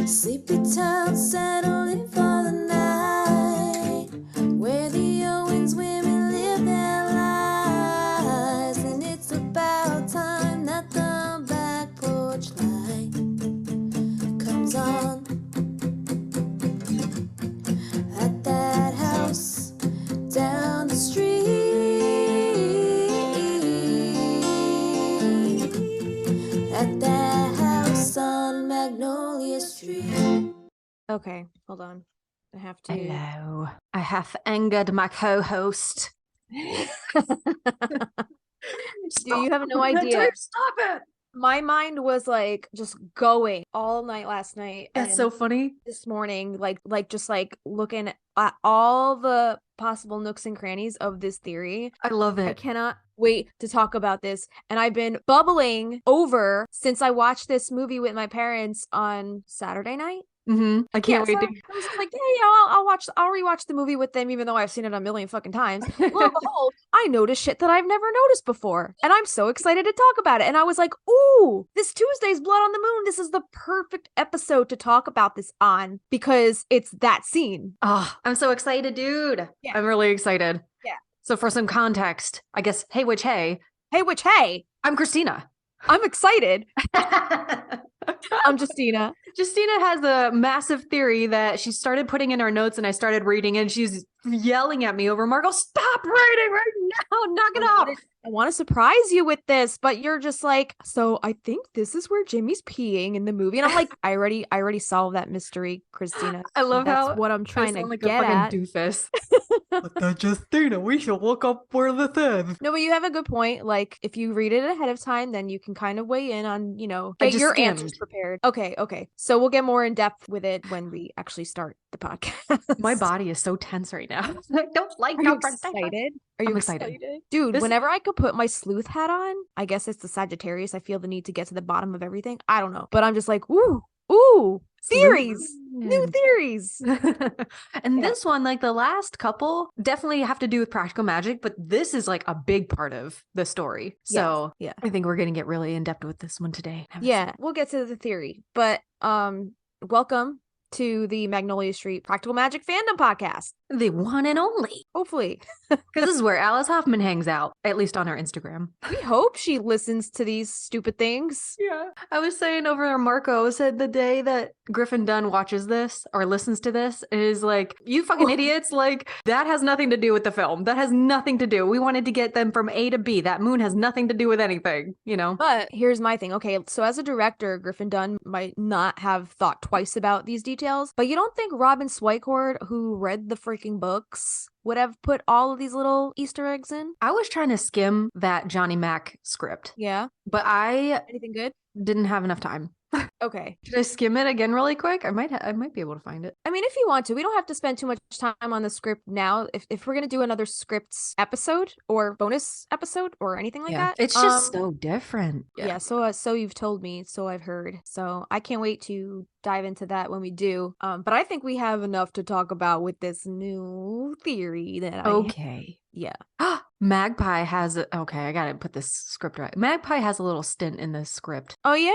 Sleepy town settling for the night, where the Owens women live their lives. And it's about time that the back porch light comes on at that house down the street, at that house on Magnolia Street. Okay, hold on. I have to. Hello. I have angered my co-host. Do you have no idea? Stop it. My mind was like just going all night last night. That's and so funny. this morning, just looking at all the possible nooks and crannies of this theory. I love I it. cannot wait to talk about this. And I've been bubbling over since I watched this movie with my parents on Saturday night. I can't wait So to. I was like, hey, I'll rewatch the movie with them, even though I've seen it a million fucking times. Lo and behold, I noticed shit that I've never noticed before, and I'm so excited to talk about it. And I was like, ooh, this Tuesday's Blood on the Moon. This is the perfect episode to talk about this on because it's that scene. Oh, I'm so excited, dude. Yeah. I'm really excited. Yeah. So for some context, I guess, hey, witch, hey, Hey, I'm Kristina. I'm excited. I'm Justina. Justina has a massive theory that she started putting in our notes, and I started reading, and she's yelling at me over Margot, stop reading right now, knock it off. I want to surprise you with this, but you're just like, so I think this is where Jimmy's peeing in the movie. And I'm like, I already solved that mystery, Kristina. I love That's how what I'm I trying to sound like get a at. fucking doofus. But that Justina, we should look up where this is. No, but you have a good point. Like, if you read it ahead of time, then you can kind of weigh in on, I get just your skimmed. answers prepared. Okay. So we'll get more in depth with it when we actually start the podcast. My body is so tense right now. I don't like Are you confrontation. excited? Are you I'm excited. Dude, This- whenever I could put my sleuth hat on, I guess it's the Sagittarius. I feel the need to get to the bottom of everything. I don't know. But I'm just like, ooh, theories. New Sleuth. theories. And Yeah. this one, like the last couple, definitely have to do with practical magic, but this is like a big part of the story. So Yeah. I think we're gonna get really in depth with this one today. Yeah, we'll get to the theory. But welcome to the Magnolia Street Practical Magic Fandom podcast. The one and only. Hopefully. Because this is where Alice Hoffman hangs out, at least on her Instagram. We hope she listens to these stupid things. Yeah. I was saying over Marco said the day that Griffin Dunn watches this or listens to this is like, you fucking idiots. Like, that has nothing to do with the film. That has nothing to do. We wanted to get them from A to B. That moon has nothing to do with anything, But here's my thing. Okay, so as a director, Griffin Dunn might not have thought twice about these details, but you don't think Robin Swicord, who read the freaking books, would have put all of these little Easter eggs in? I was trying to skim that Johnny Mac script, Yeah. but I Anything good? didn't have enough time. Okay. Should I skim it again really quick? I might be able to find it. I mean, if you want to, we don't have to spend too much time on the script now. If we're going to do another scripts episode or bonus episode or anything like that. It's just so different. Yeah, so you've told me, so I've heard. So I can't wait to dive into that when we do. But I think we have enough to talk about with this new theory that Okay. Yeah. Magpie has okay, I gotta put this script right. Magpie has a little stint in this script. Oh yeah?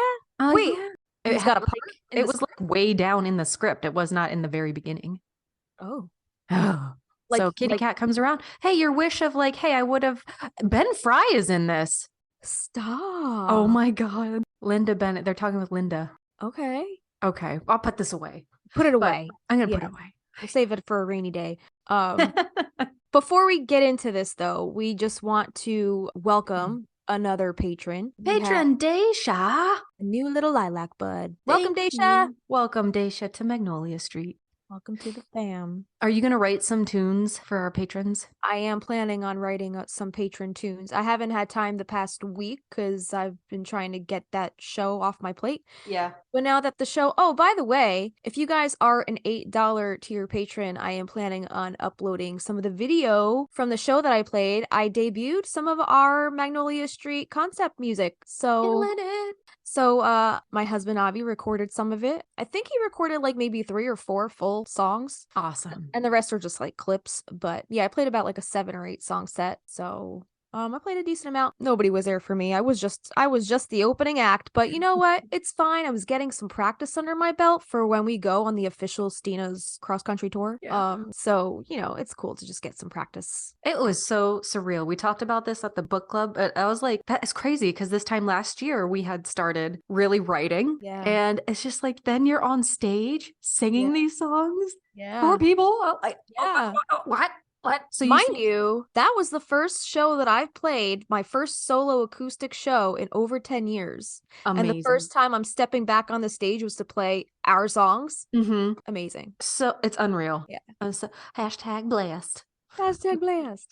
Wait, yeah. he's got a part in It the was like way down in the script. It was not in the very beginning. Oh. Oh. Like- So Kitty like- Cat comes around. Hey, your wish of like, hey, I would have Ben Fry is in this. Stop. Oh my god. Linda Bennett. They're talking with Linda. Okay. Okay. I'll put this away. Put it But away. I'm gonna put Yeah. it away. We'll save it for a rainy day. Before we get into this though, we just want to welcome another patron. We have Patron Daisha. a new little lilac bud. Welcome, Thank Daisha. you. Welcome, Daisha, to Magnolia Street. Welcome to the fam. Are you going to write some tunes for our patrons? I am planning on writing some patron tunes. I haven't had time the past week because I've been trying to get that show off my plate. Yeah. But now that the show, oh, by the way, if you guys are an $8 tier patron, I am planning on uploading some of the video from the show that I played. I debuted some of our Magnolia Street concept music. So my husband Avi recorded some of it. I think he recorded like maybe 3 or 4 full songs. Awesome. And the rest are just like clips. But yeah, I played about like a 7 or 8 song set. So I played a decent amount. Nobody was there for me. I was just the opening act, but you know what? It's fine. I was getting some practice under my belt for when we go on the official Stina's cross country tour. Yeah. So, it's cool to just get some practice. It was so surreal. We talked about this at the book club, but I was like, that is crazy because this time last year we had started really writing. Yeah. And it's just like, then you're on stage singing these songs for people. Like, Yeah. What? So Mind you, that was the first show that I've played, my first solo acoustic show in over 10 years. Amazing. And the first time I'm stepping back on the stage was to play our songs. Mm-hmm. Amazing. So it's unreal. Yeah. So, #blessed. Hashtag blast.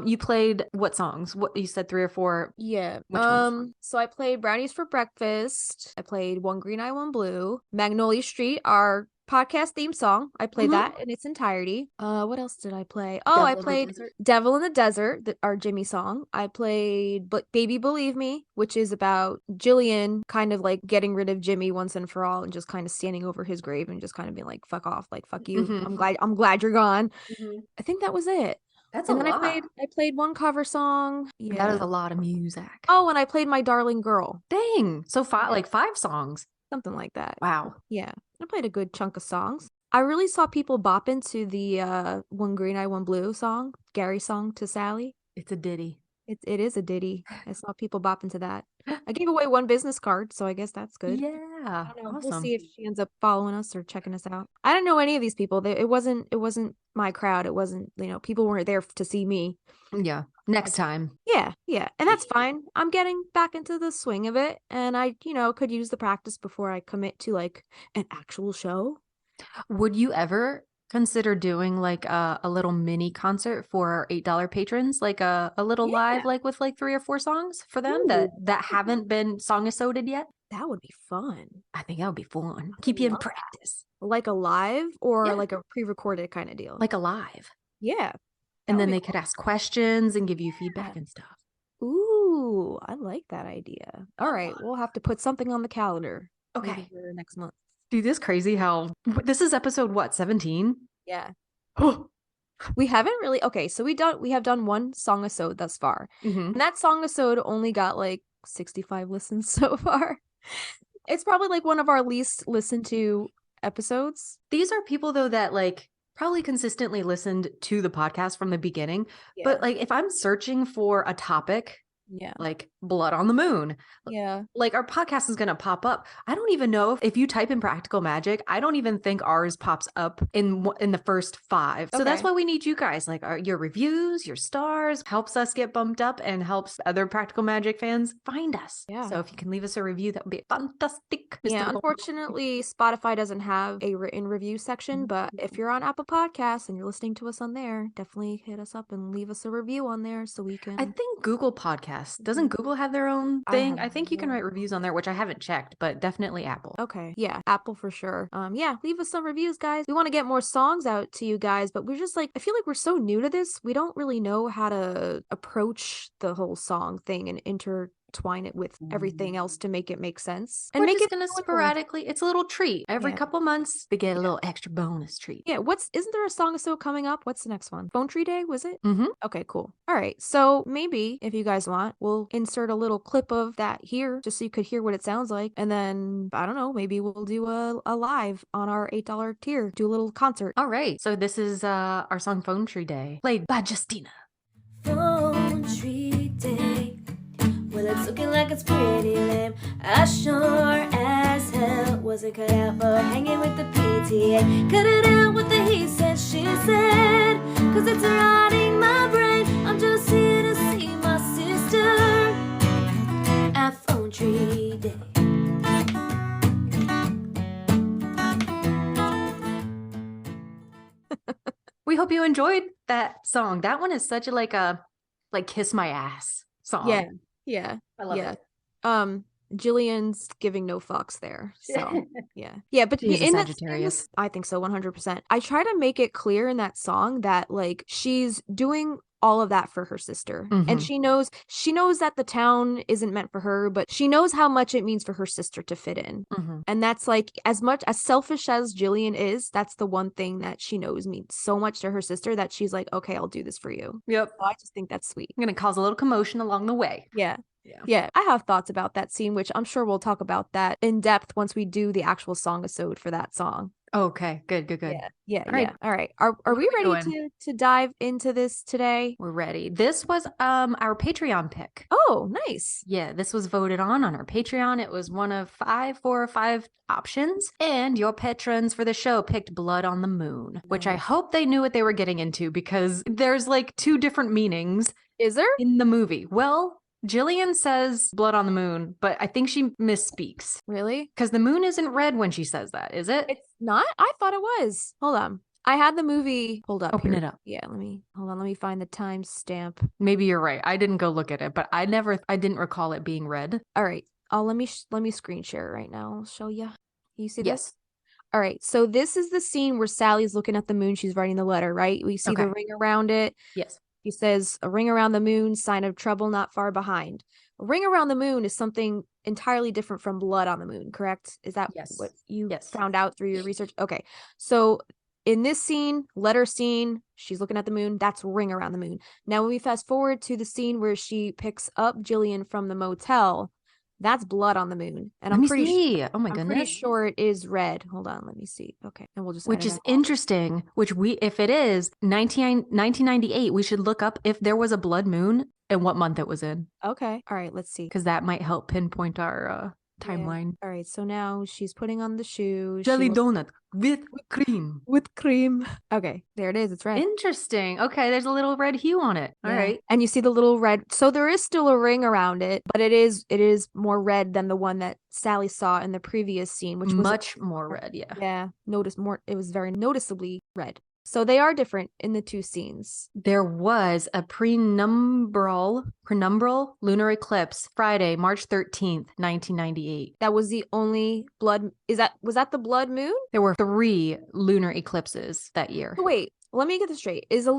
You played what songs? What you said 3 or 4? Yeah. Which ones? So I played Brownies for Breakfast. I played One Green Eye, One Blue. Magnolia Street, our podcast theme song. I played that in its entirety. What else did I play? Oh, I played Devil in the Desert, our Jimmy song. I played Baby Believe Me, which is about Gillian kind of like getting rid of Jimmy once and for all and just kind of standing over his grave and just kind of being like, fuck off, like fuck you. I'm glad you're gone. I think that was it. That's and a then lot. I played one cover song. Yeah. That is a lot of music. Oh, and I played My Darling Girl. Dang. So 5 songs. Something like that. Wow. Yeah. I played a good chunk of songs. I really saw people bop into the One Green Eye, One Blue song, Gary's song to Sally. It's a ditty. It is a ditty. I saw people bop into that. I gave away one business card, so I guess that's good. Yeah. I don't know. Awesome. We'll see if she ends up following us or checking us out. I don't know any of these people. It wasn't my crowd. It wasn't, people weren't there to see me. Yeah. Next time. Yeah. And that's fine. I'm getting back into the swing of it. And I, could use the practice before I commit to like an actual show. Would you ever consider doing like a little mini concert for our $8 patrons, like a little live, like with like 3 or 4 songs for them that haven't been song-assoded yet? That would be fun. I think that would be fun. Keep you in practice. Like a live or like a pre-recorded kind of deal? Like a live. Yeah. And then they could ask questions and give you feedback and stuff. Ooh, I like that idea. All right, we'll have to put something on the calendar. Okay. For next month. Dude, this crazy how this is episode 17? Yeah. We haven't really so we have done one song-a-sode thus far. And that song-a-sode only got like 65 listens so far. It's probably like one of our least listened to episodes. These are people though that like probably consistently listened to the podcast from the beginning. But like if I'm searching for a topic, like blood on the moon, like our podcast is gonna pop up. I don't even know if you type in practical magic, I don't even think ours pops up in the first 5. So that's why we need you guys, like your reviews, your stars helps us get bumped up and helps other practical magic fans find us. So if you can leave us a review, that would be fantastic. Unfortunately Spotify doesn't have a written review section, but if you're on Apple Podcasts and you're listening to us on there, definitely hit us up and leave us a review on there so we can. I think Google Podcasts, doesn't Google have their own thing? I think you can write reviews on there, which I haven't checked, but definitely Apple. Okay. Yeah, Apple for sure. Leave us some reviews, guys. We want to get more songs out to you guys, but we're just like, I feel like we're so new to this. We don't really know how to approach the whole song thing and intertwine it with everything else to make it make sense. And we're make just it gonna sporadically, it's a little treat. Every couple months, they get a little extra bonus treat. Yeah, isn't there a song-a-sode coming up? What's the next one? Phone Tree Day, was it? Okay, cool. All right, so maybe if you guys want, we'll insert a little clip of that here just so you could hear what it sounds like. And then, I don't know, maybe we'll do a live on our $8 tier, do a little concert. All right, so this is our song Phone Tree Day, played by Justina. Phone Tree Day. Well, it's looking like it's pretty lame. I sure as hell wasn't cut out for hanging with the PTA. Cut it out with the he said, she said, cause it's rotting my brain. I'm just here to see my sister at Phone Tree Day. We hope you enjoyed that song. That one is such a like kiss my ass song. Yeah. I love it. Jillian's giving no fucks there. So yeah, but She's a Sagittarius. I think so, 100%. I try to make it clear in that song that like she's doing all of that for her sister. And she knows that the town isn't meant for her, but she knows how much it means for her sister to fit in. And that's like, as much as selfish as Gillian is, that's the one thing that she knows means so much to her sister that she's like, okay, I'll do this for you. Yep. So I just think that's sweet. I'm gonna cause a little commotion along the way. Yeah, I have thoughts about that scene, which I'm sure we'll talk about that in depth once we do the actual song-episode for that song. Okay, good. Yeah. All right. All right. Are we ready to dive into this today? We're ready. This was our Patreon pick. Oh, nice. Yeah, this was voted on our Patreon. It was one of 4 or 5 options, and your patrons for the show picked Blood on the Moon, which I hope they knew what they were getting into, because there's like 2 different meanings. Is there? In the movie? Well, Gillian says blood on the moon, but I think she misspeaks. Really? Because the moon isn't red when she says that, is it? It's not? I thought it was. Hold on. I had the movie pulled up. Open here. it up. Yeah, let me find the timestamp. Maybe you're right. I didn't go look at it, but I didn't recall it being red. All right. Let me screen share it right now. I'll show you. You see Yes. this? All right. So this is the scene where Sally's looking at the moon. She's writing the letter, right? We see the ring around it. Yes. He says, a ring around the moon, sign of trouble not far behind. A ring around the moon is something entirely different from blood on the moon, correct? Is that what you found out through your research? Okay. So in this scene, letter scene, she's looking at the moon. That's ring around the moon. Now, when we fast forward to the scene where she picks up Gillian from the motel, that's blood on the moon. And I'm pretty sure. Oh my goodness. I'm pretty sure it is red. Hold on, let me see. Okay. And we'll just Which is interesting, if it is 1998, we should look up if there was a blood moon and what month it was in. Okay. All right, let's see. Because that might help pinpoint our timeline. Yeah. All right, so now she's putting on the shoe. Jelly donut with cream. With cream. Okay, there it is. It's red. Interesting. Okay, there's a little red hue on it. All right. And you see the little red. So there is still a ring around it, but it is more red than the one that Sally saw in the previous scene, which was much more red. Yeah. Yeah. It was very noticeably red. So they are different in the 2 scenes. There was a prenumbral lunar eclipse Friday, March 13th, 1998. That was the only blood. Was that the blood moon? There were 3 lunar eclipses that year. Wait, let me get this straight. Is a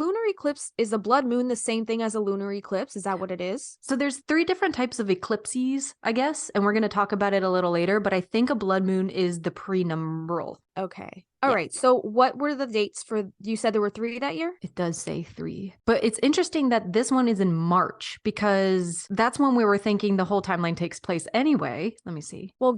blood moon the same thing as a lunar eclipse? Is that what it is? So there's 3 different types of eclipses, I guess, and we're going to talk about it a little later, but I think a blood moon is the prenumbral. Okay. All right. So what were the dates for, you said there were 3 that year? It does say 3. But it's interesting that this one is in March, because that's when we were thinking the whole timeline takes place anyway. Let me see. Well,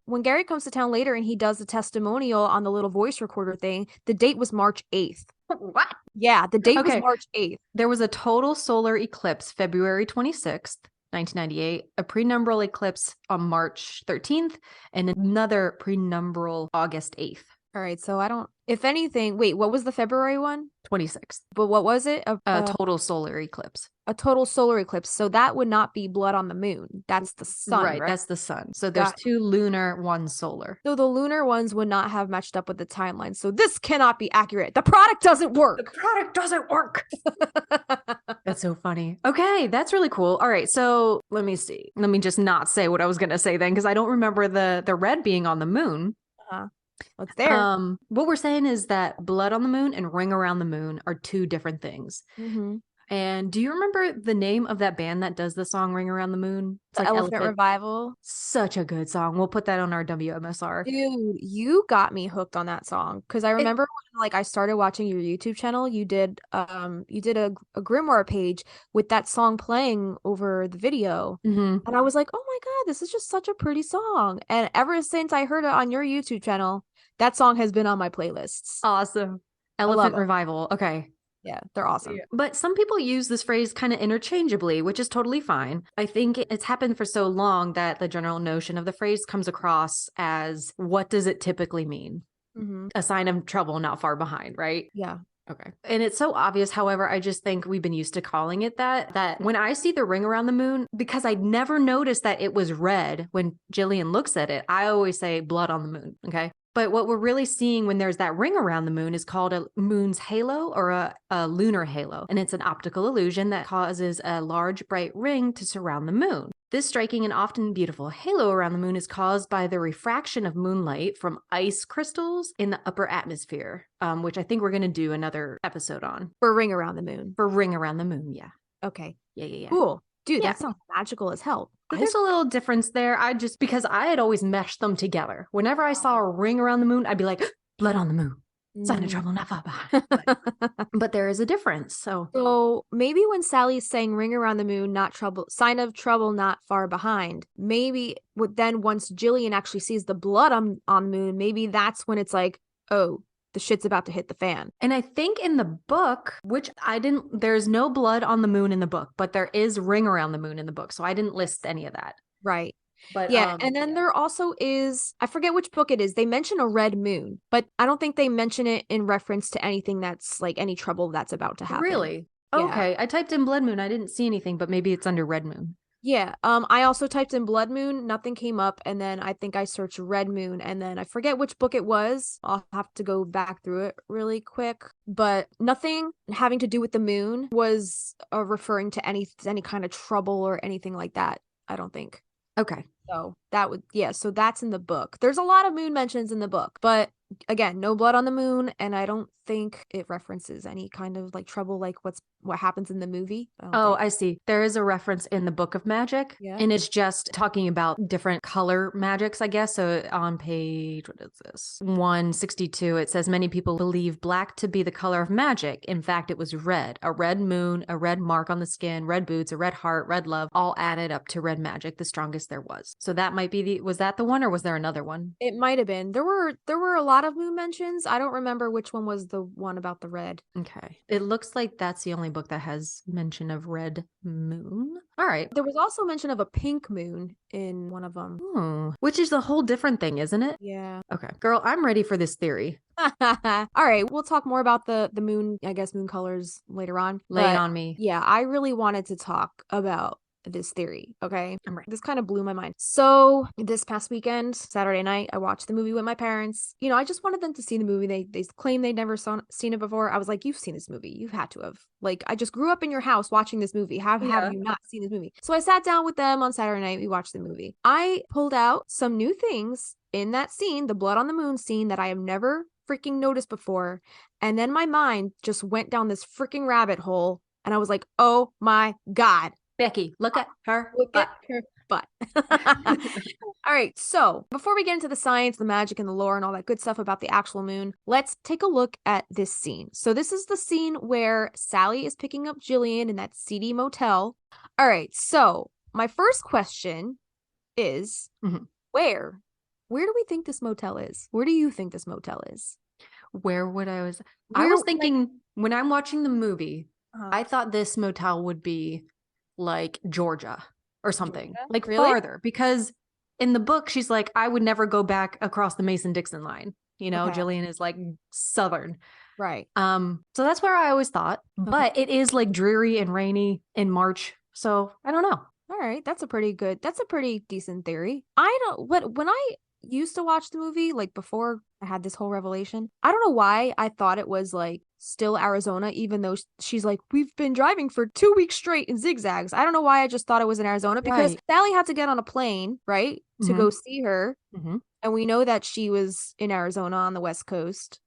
when Gary comes to town later and he does the testimonial on the little voice recorder thing, the date was March 8th. What? Yeah, the date was March 8th. There was a total solar eclipse February 26th. 1998, a prenumbral eclipse on March 13th, and another prenumbral August 8th. All right, so if anything, wait, what was the February one? 26th. But what was it? A total solar eclipse. A total solar eclipse. So that would not be blood on the moon. That's the sun, right? That's the sun. So there's 2 lunar, 1 solar. So the lunar ones would not have matched up with the timeline. So this cannot be accurate. The product doesn't work. That's so funny. Okay, that's really cool. All right, so let me see. Let me just not say what I was going to say then, because I don't remember the red being on the moon. What's there? What we're saying is that blood on the moon and ring around the moon are 2 different things. Mm-hmm. And do you remember the name of that band that does the song Ring Around the Moon? It's like Elephant Revival. Such a good song. We'll put that on our WMSR. Dude, you got me hooked on that song, because I remember when I started watching your YouTube channel, you did a grimoire page with that song playing over the video. Mm-hmm. And I was like, oh my God, this is just such a pretty song. And ever since I heard it on your YouTube channel, that song has been on my playlists. Awesome. Elephant Revival. Okay. Yeah, they're awesome. Yeah. But some people use this phrase kind of interchangeably, which is totally fine. I think it's happened for so long that the general notion of the phrase comes across as, what does it typically mean? Mm-hmm. A sign of trouble not far behind, right? Yeah. Okay. And it's so obvious. However, I just think we've been used to calling it that when I see the ring around the moon, because I never noticed that it was red when Gillian looks at it, I always say blood on the moon. Okay. But what we're really seeing when there's that ring around the moon is called a moon's halo or a lunar halo. And it's an optical illusion that causes a large bright ring to surround the moon. This striking and often beautiful halo around the moon is caused by the refraction of moonlight from ice crystals in the upper atmosphere, which I think we're going to do another episode on. For Ring Around the Moon. For Ring Around the Moon, yeah. Okay. Yeah. Cool. Dude, Yeah. that sounds magical as hell. But there's a little difference there. Because I had always meshed them together. Whenever I saw a ring around the moon, I'd be like, blood on the moon. Sign of trouble, not far behind. But there is a difference. So maybe when Sally's saying ring around the moon, not trouble, sign of trouble, not far behind, maybe then once Gillian actually sees the blood on the moon, maybe that's when it's like, oh, the shit's about to hit the fan. And I think in the book, which there's no blood on the moon in the book, but there is ring around the moon in the book. So I didn't list any of that. Right. But yeah, and then there also is, I forget which book it is, they mention a red moon, but I don't think they mention it in reference to anything that's like any trouble that's about to happen. Really? Yeah. Okay. I typed in blood moon. I didn't see anything, but maybe it's under red moon. Yeah. I also typed in blood moon, nothing came up, and then I think I searched red moon, and then I forget which book it was. I'll have to go back through it really quick, but nothing having to do with the moon was referring to any kind of trouble or anything like that, I don't think. Okay. So so that's in the book. There's a lot of moon mentions in the book, but again, no blood on the moon, and I don't think it references any kind of like trouble like what happens in the movie. I see. There is a reference in the book of Magick, and it's just talking about different color magics, I guess. So on page, what is this? 162, it says many people believe black to be the color of magic. In fact, it was red. A red moon, a red mark on the skin, red boots, a red heart, red love, all added up to red magic, the strongest there was. So that might be was that the one, or was there another one? It might have been. There were a lot of moon mentions. I don't remember which one was the one about the red. Okay. It looks like that's the only book that has mention of red moon. All right. There was also mention of a pink moon in one of them. Which is a whole different thing, isn't it? Yeah. Okay. Girl, I'm ready for this theory. All right. We'll talk more about the moon, I guess, moon colors later on. Lay it on me. Yeah, I really wanted to talk about this theory. Okay. I'm right. This kind of blew my mind. So this past weekend, Saturday night, I watched the movie with my parents. You know, I just wanted them to see the movie. They claim they'd never seen it before. I was like, you've seen this movie. You've had to have. Like, I just grew up in your house watching this movie. How have you not seen this movie? So I sat down with them on Saturday night. We watched the movie. I pulled out some new things in that scene, the blood on the moon scene, that I have never freaking noticed before. And then my mind just went down this freaking rabbit hole. And I was like, oh my God. Becky, look at her butt. All right, so before we get into the science, the magic, and the lore, and all that good stuff about the actual moon, let's take a look at this scene. So this is the scene where Sally is picking up Gillian in that seedy motel. All right, so my first question is, where do we think this motel is? Where do you think this motel is? I was thinking, when I'm watching the movie, I thought this motel would be like Georgia or something, like farther, because in the book she's like, I would never go back across the Mason-Dixon line. You know, Gillian is like Southern. Right. So that's where I always thought, but it is like dreary and rainy in March. So I don't know. All right. That's a pretty decent theory. When I used to watch the movie, like before I had this whole revelation, I don't know why I thought it was like still Arizona, even though she's like, we've been driving for 2 weeks straight in zigzags. I don't know why I just thought it was in Arizona, because Sally had to get on a plane, right, to go see her. And we know that she was in Arizona on the West Coast.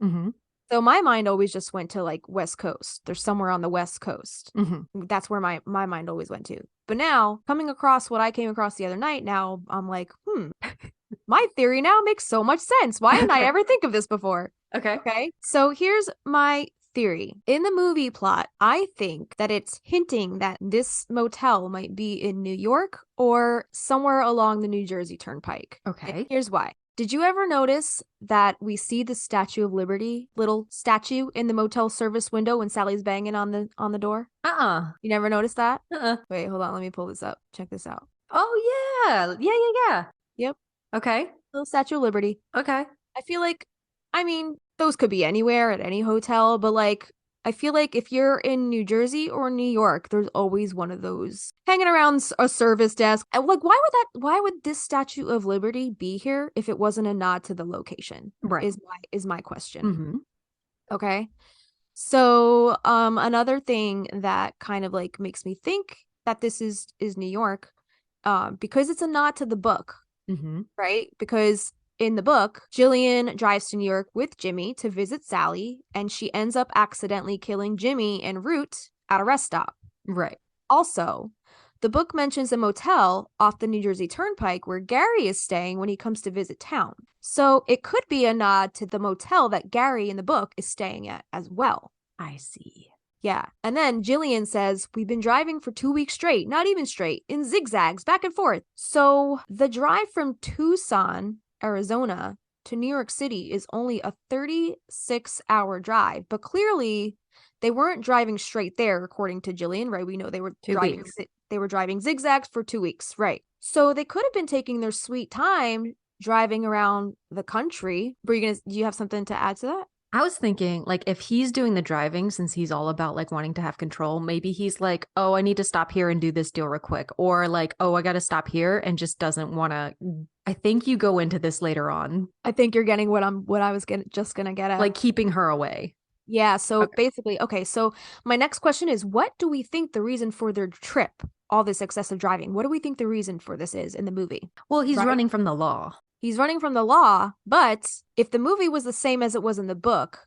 So my mind always just went to like West Coast. There's somewhere on the West Coast. That's where my mind always went to. But now, coming across what I came across the other night, now I'm like, my theory now makes so much sense. Why didn't I ever think of this before? Okay. So here's my theory. In the movie plot, I think that it's hinting that this motel might be in New York or somewhere along the New Jersey Turnpike. Okay. And here's why. Did you ever notice that we see the Statue of Liberty, little statue, in the motel service window when Sally's banging on the door? You never noticed that? Wait, hold on. Let me pull this up. Check this out. Oh, yeah. Yep. Okay. Little Statue of Liberty. Okay. I feel like, I mean, those could be anywhere at any hotel, but like, I feel like if you're in New Jersey or New York, there's always one of those hanging around a service desk. And like, why would this Statue of Liberty be here if it wasn't a nod to the location? Right. Is my question. Mm-hmm. Okay. So, another thing that kind of like makes me think that this is New York, because it's a nod to the book, Mm-hmm. right? Because in the book, Gillian drives to New York with Jimmy to visit Sally, and she ends up accidentally killing Jimmy en route at a rest stop. Right. Also, the book mentions a motel off the New Jersey Turnpike where Gary is staying when he comes to visit town. So it could be a nod to the motel that Gary in the book is staying at as well. I see. Yeah. And then Gillian says, we've been driving for 2 weeks straight, not even straight, in zigzags back and forth. So the drive from Tucson, Arizona to New York City is only a 36-hour drive, but clearly they weren't driving straight there, according to Gillian, right? We know they were 2 weeks. They were driving zigzags for 2 weeks, right? So they could have been taking their sweet time driving around the country. Do you have something to add to that? I was thinking, like, if he's doing the driving, since he's all about like wanting to have control, maybe he's like, oh, I need to stop here and do this deal real quick. Or like, oh, I got to stop here, and just doesn't want to. I think you go into this later on. I think you're getting what I was just gonna get at. Like keeping her away. Yeah. So Okay. basically, okay. So my next question is, what do we think the reason for their trip, all this excessive driving, what do we think the reason for this is in the movie? Well, he's Right? running from the law. He's running from the law, but if the movie was the same as it was in the book,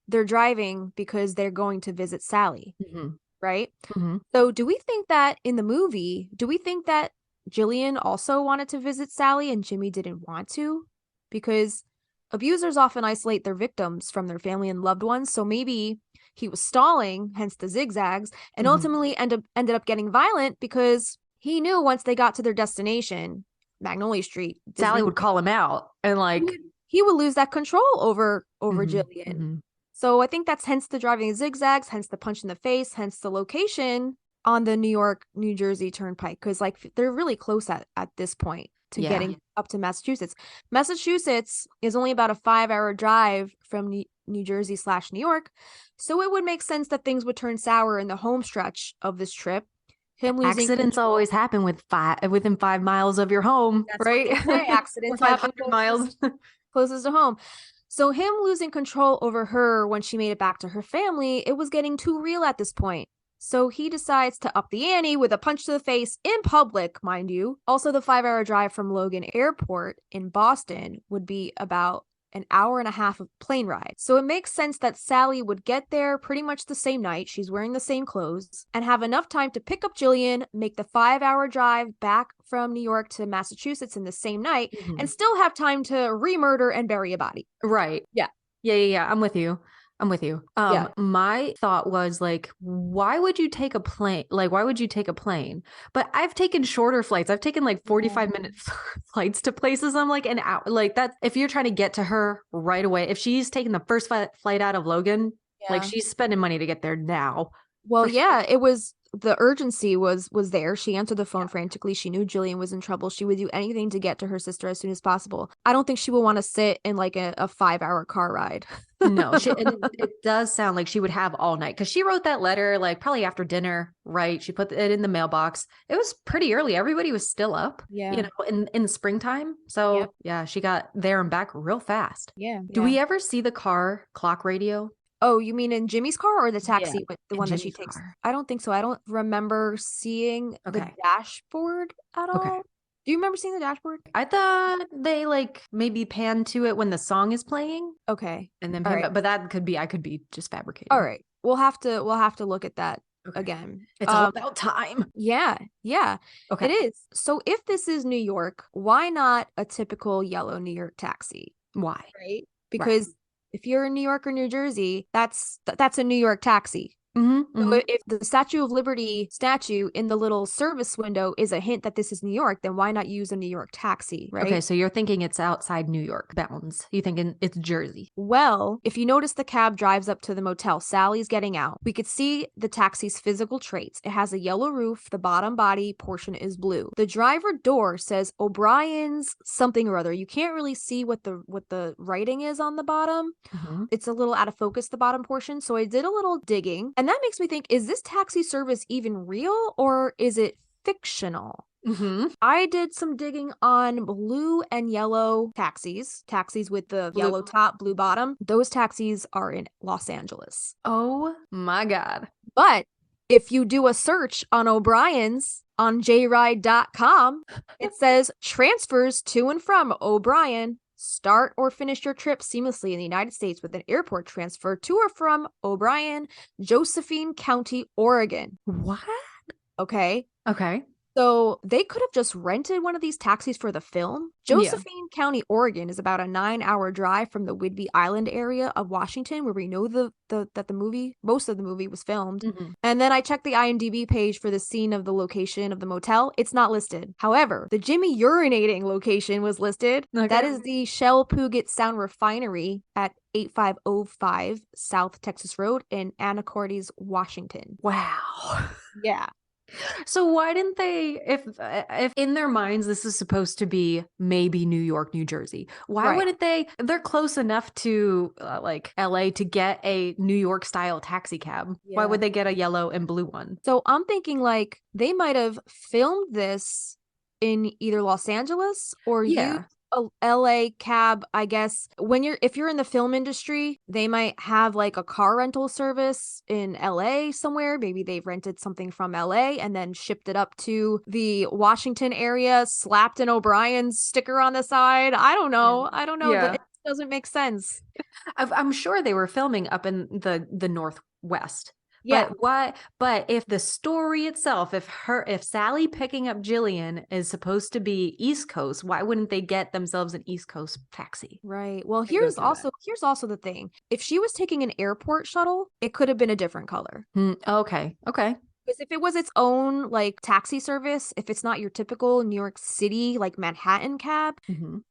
they're driving because they're going to visit Sally, Mm-hmm. right? Mm-hmm. So do we think that in the movie, do we think that Gillian also wanted to visit Sally and Jimmy didn't want to? Because abusers often isolate their victims from their family and loved ones, so maybe he was stalling, hence the zigzags, and Mhm. ultimately ended up getting violent because he knew once they got to their destination, Magnolia Street, Sally Disney, would call him out and like, he would lose that control over Mhm, Gillian. mhm. So I think that's hence the driving zigzags, hence the punch in the face, hence the location on the New York, New Jersey Turnpike, because like they're really close at this point to Yeah. getting up to Massachusetts. Massachusetts is only about a 5-hour drive from New Jersey / New York, so it would make sense that things would turn sour in the home stretch of this trip. Him losing Accidents control. always happen within 5 miles of your home, That's right? what they say. Accidents Or happen 500 miles. closest to home. So him losing control over her when she made it back to her family, it was getting too real at this point. So he decides to up the ante with a punch to the face in public, mind you. Also, the 5-hour drive from Logan Airport in Boston would be about an hour and a half of plane ride. So it makes sense that Sally would get there pretty much the same night. She's wearing the same clothes and have enough time to pick up Gillian, make the 5-hour drive back from New York to Massachusetts in the same night, Mhm. and still have time to re-murder and bury a body. Right. Yeah. Yeah. I'm with you. Yeah. My thought was like, why would you take a plane? Like, why would you take a plane? But I've taken shorter flights. I've taken like 45-minute flights to places. I'm like an hour. Like that. If you're trying to get to her right away, if she's taking the first flight out of Logan, like she's spending money to get there now. Well, yeah, it was the urgency was there. She answered the phone frantically. She knew Gillian was in trouble. She would do anything to get to her sister as soon as possible. I don't think she would want to sit in like a 5-hour car ride. No, and it does sound like she would have all night because she wrote that letter like probably after dinner, right? She put it in the mailbox. It was pretty early. Everybody was still up, you know, in the springtime. So yeah, she got there and back real fast. Yeah. Do we ever see the car clock radio? Oh, you mean in Jimmy's car or the taxi, the in one that she Jimmy's takes? car. I don't think so. I don't remember seeing the dashboard at all. Okay. Do you remember seeing the dashboard? I thought they like maybe pan to it when the song is playing. Okay. And then All right. but that could be, I could be just fabricating. All right. We'll have to look at that again. It's all about time. Yeah. Okay. It is. So if this is New York, why not a typical yellow New York taxi? Why? Right? Because if you're in New York or New Jersey, that's a New York taxi. So if the Statue of Liberty statue in the little service window is a hint that this is New York, then why not use a New York taxi, right? Okay, so you're thinking it's outside New York bounds. You're thinking it's Jersey. Well, if you notice the cab drives up to the motel, Sally's getting out. We could see the taxi's physical traits. It has a yellow roof, the bottom body portion is blue. The driver door says O'Brien's something or other. You can't really see what the writing is on the bottom. It's a little out of focus, the bottom portion. So I did a little digging, and that makes me think, is this taxi service even real or is it fictional? I did some digging on blue and yellow taxis with the yellow top, blue bottom. Those taxis are in Los Angeles. Oh my God. But if you do a search on O'Brien's on jride.com, it says transfers to and from O'Brien. Start or finish your trip seamlessly in the United States with an airport transfer to or from O'Brien, Josephine County, Oregon. What? Okay. Okay. So they could have just rented one of these taxis for the film. Josephine County, Oregon is about a 9-hour drive from the Whidbey Island area of Washington, where we know that most of the movie was filmed. And then I checked the IMDb page for the scene of the location of the motel. It's not listed. However, the Jimmy urinating location was listed. Okay. That is the Shell Puget Sound Refinery at 8505 South Texas Road in Anacortes, Washington. Wow. Yeah. So why didn't they, if in their minds this is supposed to be maybe New York, New Jersey, why wouldn't they're close enough to like LA to get a New York style taxi cab. Yeah. Why would they get a yellow and blue one? So I'm thinking like they might have filmed this in either Los Angeles or used a LA cab, I guess. If you're in the film industry, they might have like a car rental service in LA somewhere. Maybe they've rented something from LA and then shipped it up to the Washington area, slapped an O'Brien's sticker on the side. I don't know. Yeah. It doesn't make sense. I'm sure they were filming up in the Northwest. Yeah. But if the story itself, if Sally picking up Gillian is supposed to be East Coast, why wouldn't they get themselves an East Coast taxi? Right. Well, here's also the thing. If she was taking an airport shuttle, it could have been a different color. Okay. Because if it was its own like taxi service, if it's not your typical New York City like Manhattan cab,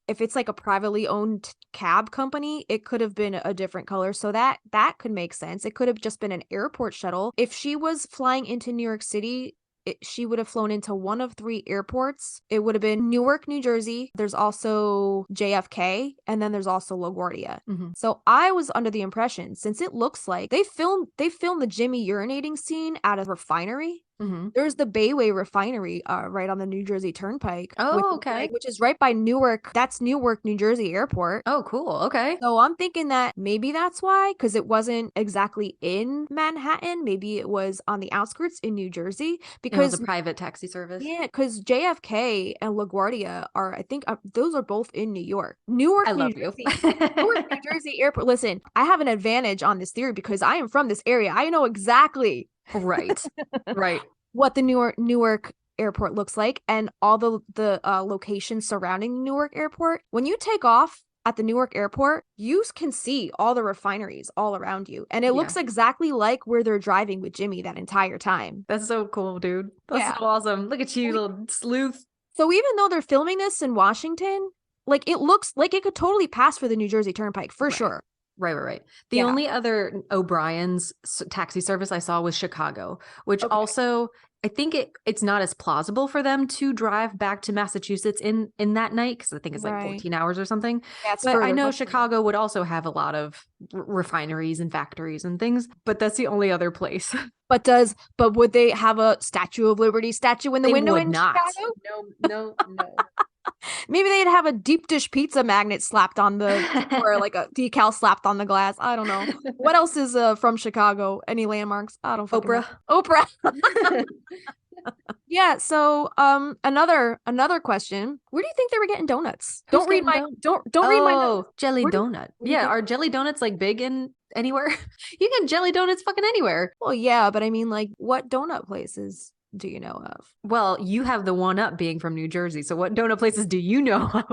if it's like a privately owned cab company, it could have been a different color. So that could make sense. It could have just been an airport shuttle. If she was flying into New York City, she would have flown into one of 3 airports. It would have been Newark, New Jersey. There's also JFK, and then there's also LaGuardia. So I was under the impression, since it looks like they filmed the Jimmy urinating scene at a refinery. There's the Bayway refinery right on the New Jersey Turnpike. Which is right by Newark. That's Newark, New Jersey airport. Oh, cool. Okay. So I'm thinking that maybe that's why, because it wasn't exactly in Manhattan. Maybe it was on the outskirts in New Jersey. Because it was a private taxi service. Yeah, because JFK and LaGuardia are, I think, those are both in New York. Newark, New Jersey. Newark, New Jersey airport. Listen, I have an advantage on this theory because I am from this area. I know exactly. Right. What the Newark airport looks like and all the locations surrounding Newark airport. When you take off at the Newark airport, you can see all the refineries all around you. And it looks exactly like where they're driving with Jimmy that entire time. That's so cool, dude. That's so awesome. Look at you, little sleuth. So even though they're filming this in Washington, like it looks like it could totally pass for the New Jersey Turnpike for sure. Right. The only other O'Brien's taxi service I saw was Chicago, which also I think it's not as plausible for them to drive back to Massachusetts in that night because I think it's like 14 hours or something. Yeah, but I know Chicago would also have a lot of refineries and factories and things, but that's the only other place. But would they have a Statue of Liberty statue in the window in Chicago? No. Maybe they'd have a deep dish pizza magnet slapped on or like a decal slapped on the glass. I don't know. What else is from Chicago? Any landmarks? I don't fucking know. Oprah. Yeah. So another question. Where do you think they were getting donuts? Don't read my notes. Jelly donut. Yeah. Are jelly donuts like big in anywhere? You can get jelly donuts fucking anywhere. Well, yeah, but I mean, like, what donut places do you know of? Well, you have the one up being from New Jersey. So what donut places do you know of?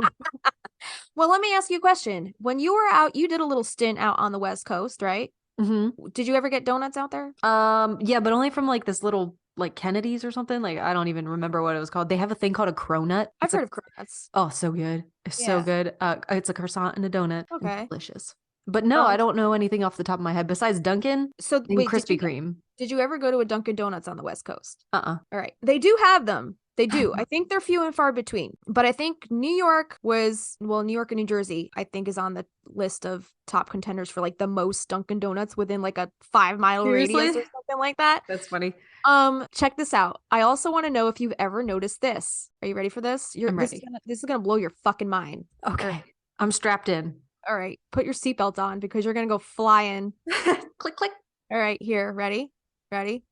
Well, let me ask you a question. When you were out, you did a little stint out on the West Coast, right? Did you ever get donuts out there? Yeah, but only from like this little like Kennedy's or something. Like I don't even remember what it was called. They have a thing called a cronut. I've It's a- heard of cronuts. Oh, so good. It's so Yeah. good. It's a croissant and a donut. and Okay. delicious. But no, I don't know anything off the top of my head besides Dunkin' So and wait, Krispy Kreme. did you ever go to a Dunkin' Donuts on the West Coast? Uh-uh. All right. They do have them. They do. I think they're few and far between. But I think New York and New Jersey, I think, is on the list of top contenders for like the most Dunkin' Donuts within like a 5-mile radius Seriously? or something like that. That's funny. Check this out. I also want to know if you've ever noticed this. Are you ready for this? I'm ready. This is gonna blow your fucking mind. Okay. All right. I'm strapped in. All right. Put your seatbelt on because you're gonna go flying. Click, click. All right, here. Ready? Ready?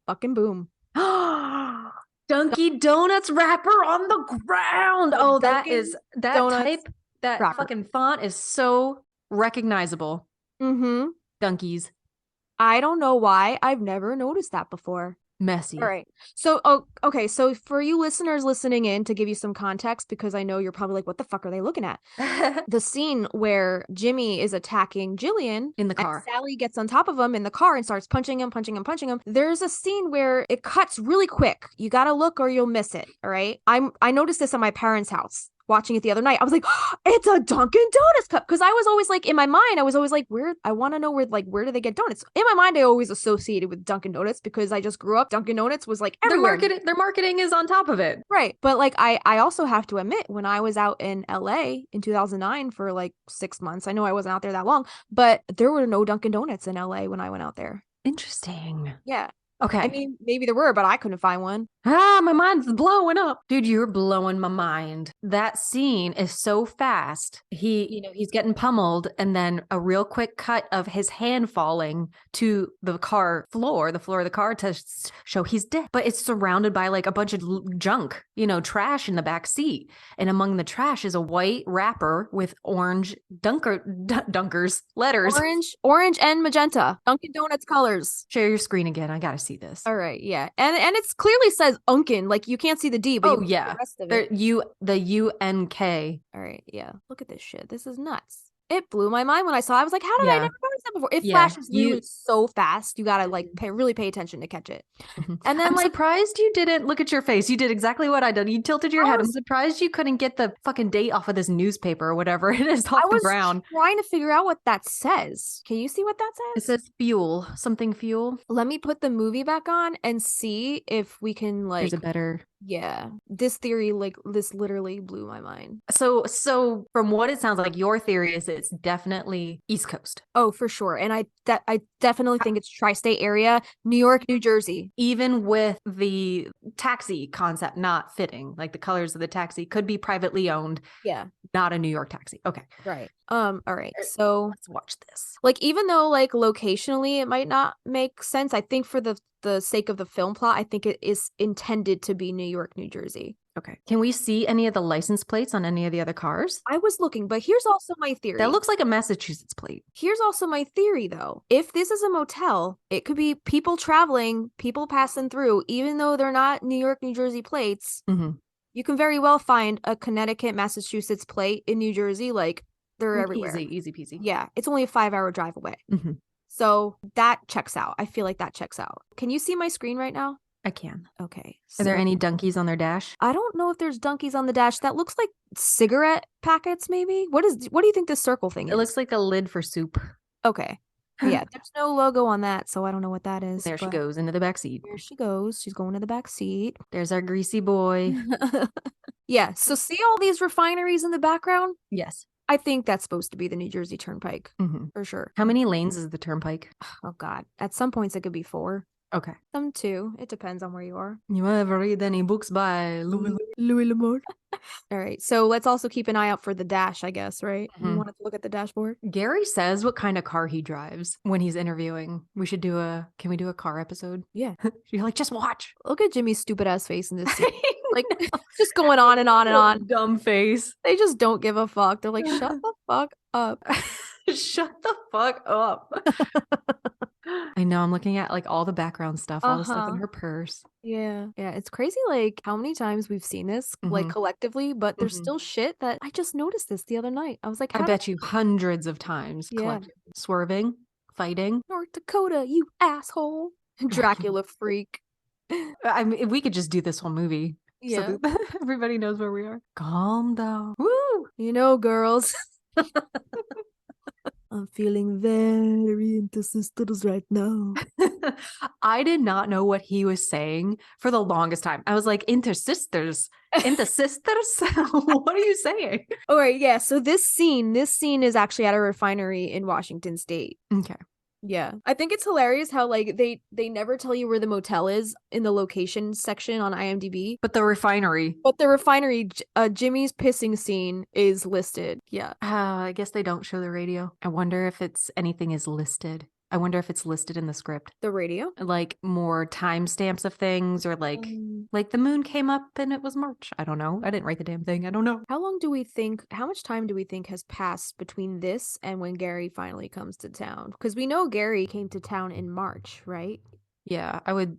Fucking boom. Dunkin' Donuts wrapper on the ground. Oh, that Donuts type, that wrapper. fucking font is so recognizable. Mm-hmm. Dunkies. I don't know why I've never noticed that before. Messy. All right. So, okay. So for you listeners listening in, to give you some context, because I know you're probably like, what the fuck are they looking at? The scene where Jimmy is attacking Gillian In the car. and Sally gets on top of him in the car and starts punching him. There's a scene where it cuts really quick. You got to look or you'll miss it. All right. I noticed this at my parents' house. Watching it the other night, I was like, oh, it's a Dunkin' Donuts cup. Because I was always like, in my mind, I was always like, I want to know where do they get donuts? In my mind, I always associated with Dunkin' Donuts because I just grew up. Dunkin' Donuts was like everywhere. Their marketing is on top of it. Right. But like, I also have to admit, when I was out in LA in 2009 for like 6 months, I know I wasn't out there that long, but there were no Dunkin' Donuts in LA when I went out there. Interesting. Yeah. Okay. I mean, maybe there were, but I couldn't find one. My mind's blowing up. Dude, you're blowing my mind. That scene is so fast. He's getting pummeled and then a real quick cut of his hand falling to the car floor, the floor of the car to show he's dead. But it's surrounded by like a bunch of junk, trash in the back seat. And among the trash is a white wrapper with orange Dunkers letters. Orange and magenta. Dunkin' Donuts colors. Share your screen again. I gotta see this. All right, yeah. And it's clearly says Unkin. Like you can't see the D, but yeah. the rest of it. The UNK. All right, yeah. Look at this shit. This is nuts. It blew my mind when I saw it. I was like, how did I never notice that before? It flashes literally so fast. You gotta like really pay attention to catch it. And then I'm surprised you didn't look at your face. You did exactly what I did. You tilted your head. I'm surprised you couldn't get the fucking date off of this newspaper or whatever it is off the ground. I was trying to figure out what that says. Can you see what that says? It says fuel. Something fuel. Let me put the movie back on and see if we can like. There's a better. Yeah, this theory, like this literally blew my mind. So from what it sounds like, your theory is it's definitely East Coast. Oh, for sure. And I definitely think it's tri-state area, New York, New Jersey. Even with the taxi concept not fitting, like the colors of the taxi could be privately owned. Yeah. Not a New York taxi. Okay. Right. All right. So let's watch this. Like, even though like locationally it might not make sense, I think for the sake of the film plot, I think it is intended to be New York, New Jersey. Okay. Can we see any of the license plates on any of the other cars? I was looking, but here's also my theory. That looks like a Massachusetts plate. Here's also my theory, though. If this is a motel, it could be people traveling, people passing through, even though they're not New York, New Jersey plates. Mm-hmm. You can very well find a Connecticut, Massachusetts plate in New Jersey. Like, they're everywhere. Easy peasy. Yeah. It's only a 5-hour drive away. Mm-hmm. So that checks out. I feel like that checks out. Can you see my screen right now? I can. Okay. Are there any donkeys on their dash? I don't know if there's donkeys on the dash. That looks like cigarette packets, maybe. What do you think this circle thing is? It looks like a lid for soup. Okay. Yeah, there's no logo on that, so I don't know what that is. There she goes into the back seat. There she goes. She's going to the back seat. There's our greasy boy. Yeah. So see all these refineries in the background? Yes. I think that's supposed to be the New Jersey Turnpike, for sure. How many lanes is the turnpike? Oh, God. At some points, it could be 4. Okay. Some 2. It depends on where you are. You ever read any books by Louis L'Amour? All right. So let's also keep an eye out for the dash, I guess, right? Mm-hmm. You want to look at the dashboard? Gary says what kind of car he drives when he's interviewing. Can we do a car episode? Yeah. You're like, just watch. Look at Jimmy's stupid ass face in this scene. Like, just going on and on and on. Dumb face. They just don't give a fuck. They're like, shut the fuck up. Shut the fuck up. I know. I'm looking at like all the background stuff, all the stuff in her purse. Yeah. Yeah. It's crazy, like, how many times we've seen this, like, collectively, but there's still shit that I just noticed this the other night. I was like, I bet you hundreds of times. Yeah. Swerving. fighting. North Dakota, you asshole. Dracula freak. I mean, we could just do this whole movie. Yeah. So that everybody knows where we are. Calm down. Woo! You know, girls. I'm feeling very into sisters right now. I did not know what he was saying for the longest time. I was like, into sisters. Into sisters? What are you saying? All right, yeah. So this scene is actually at a refinery in Washington State. Okay. Yeah. I think it's hilarious how like they never tell you where the motel is in the location section on IMDb. But the refinery. But the refinery, Jimmy's pissing scene is listed. Yeah. I guess they don't show the radio. I wonder if anything is listed. I wonder if it's listed in the script. The radio? Like more timestamps of things, or like the moon came up and it was March. I don't know. I didn't write the damn thing. I don't know. How much time do we think has passed between this and when Gary finally comes to town? Because we know Gary came to town in March, right? Yeah, I would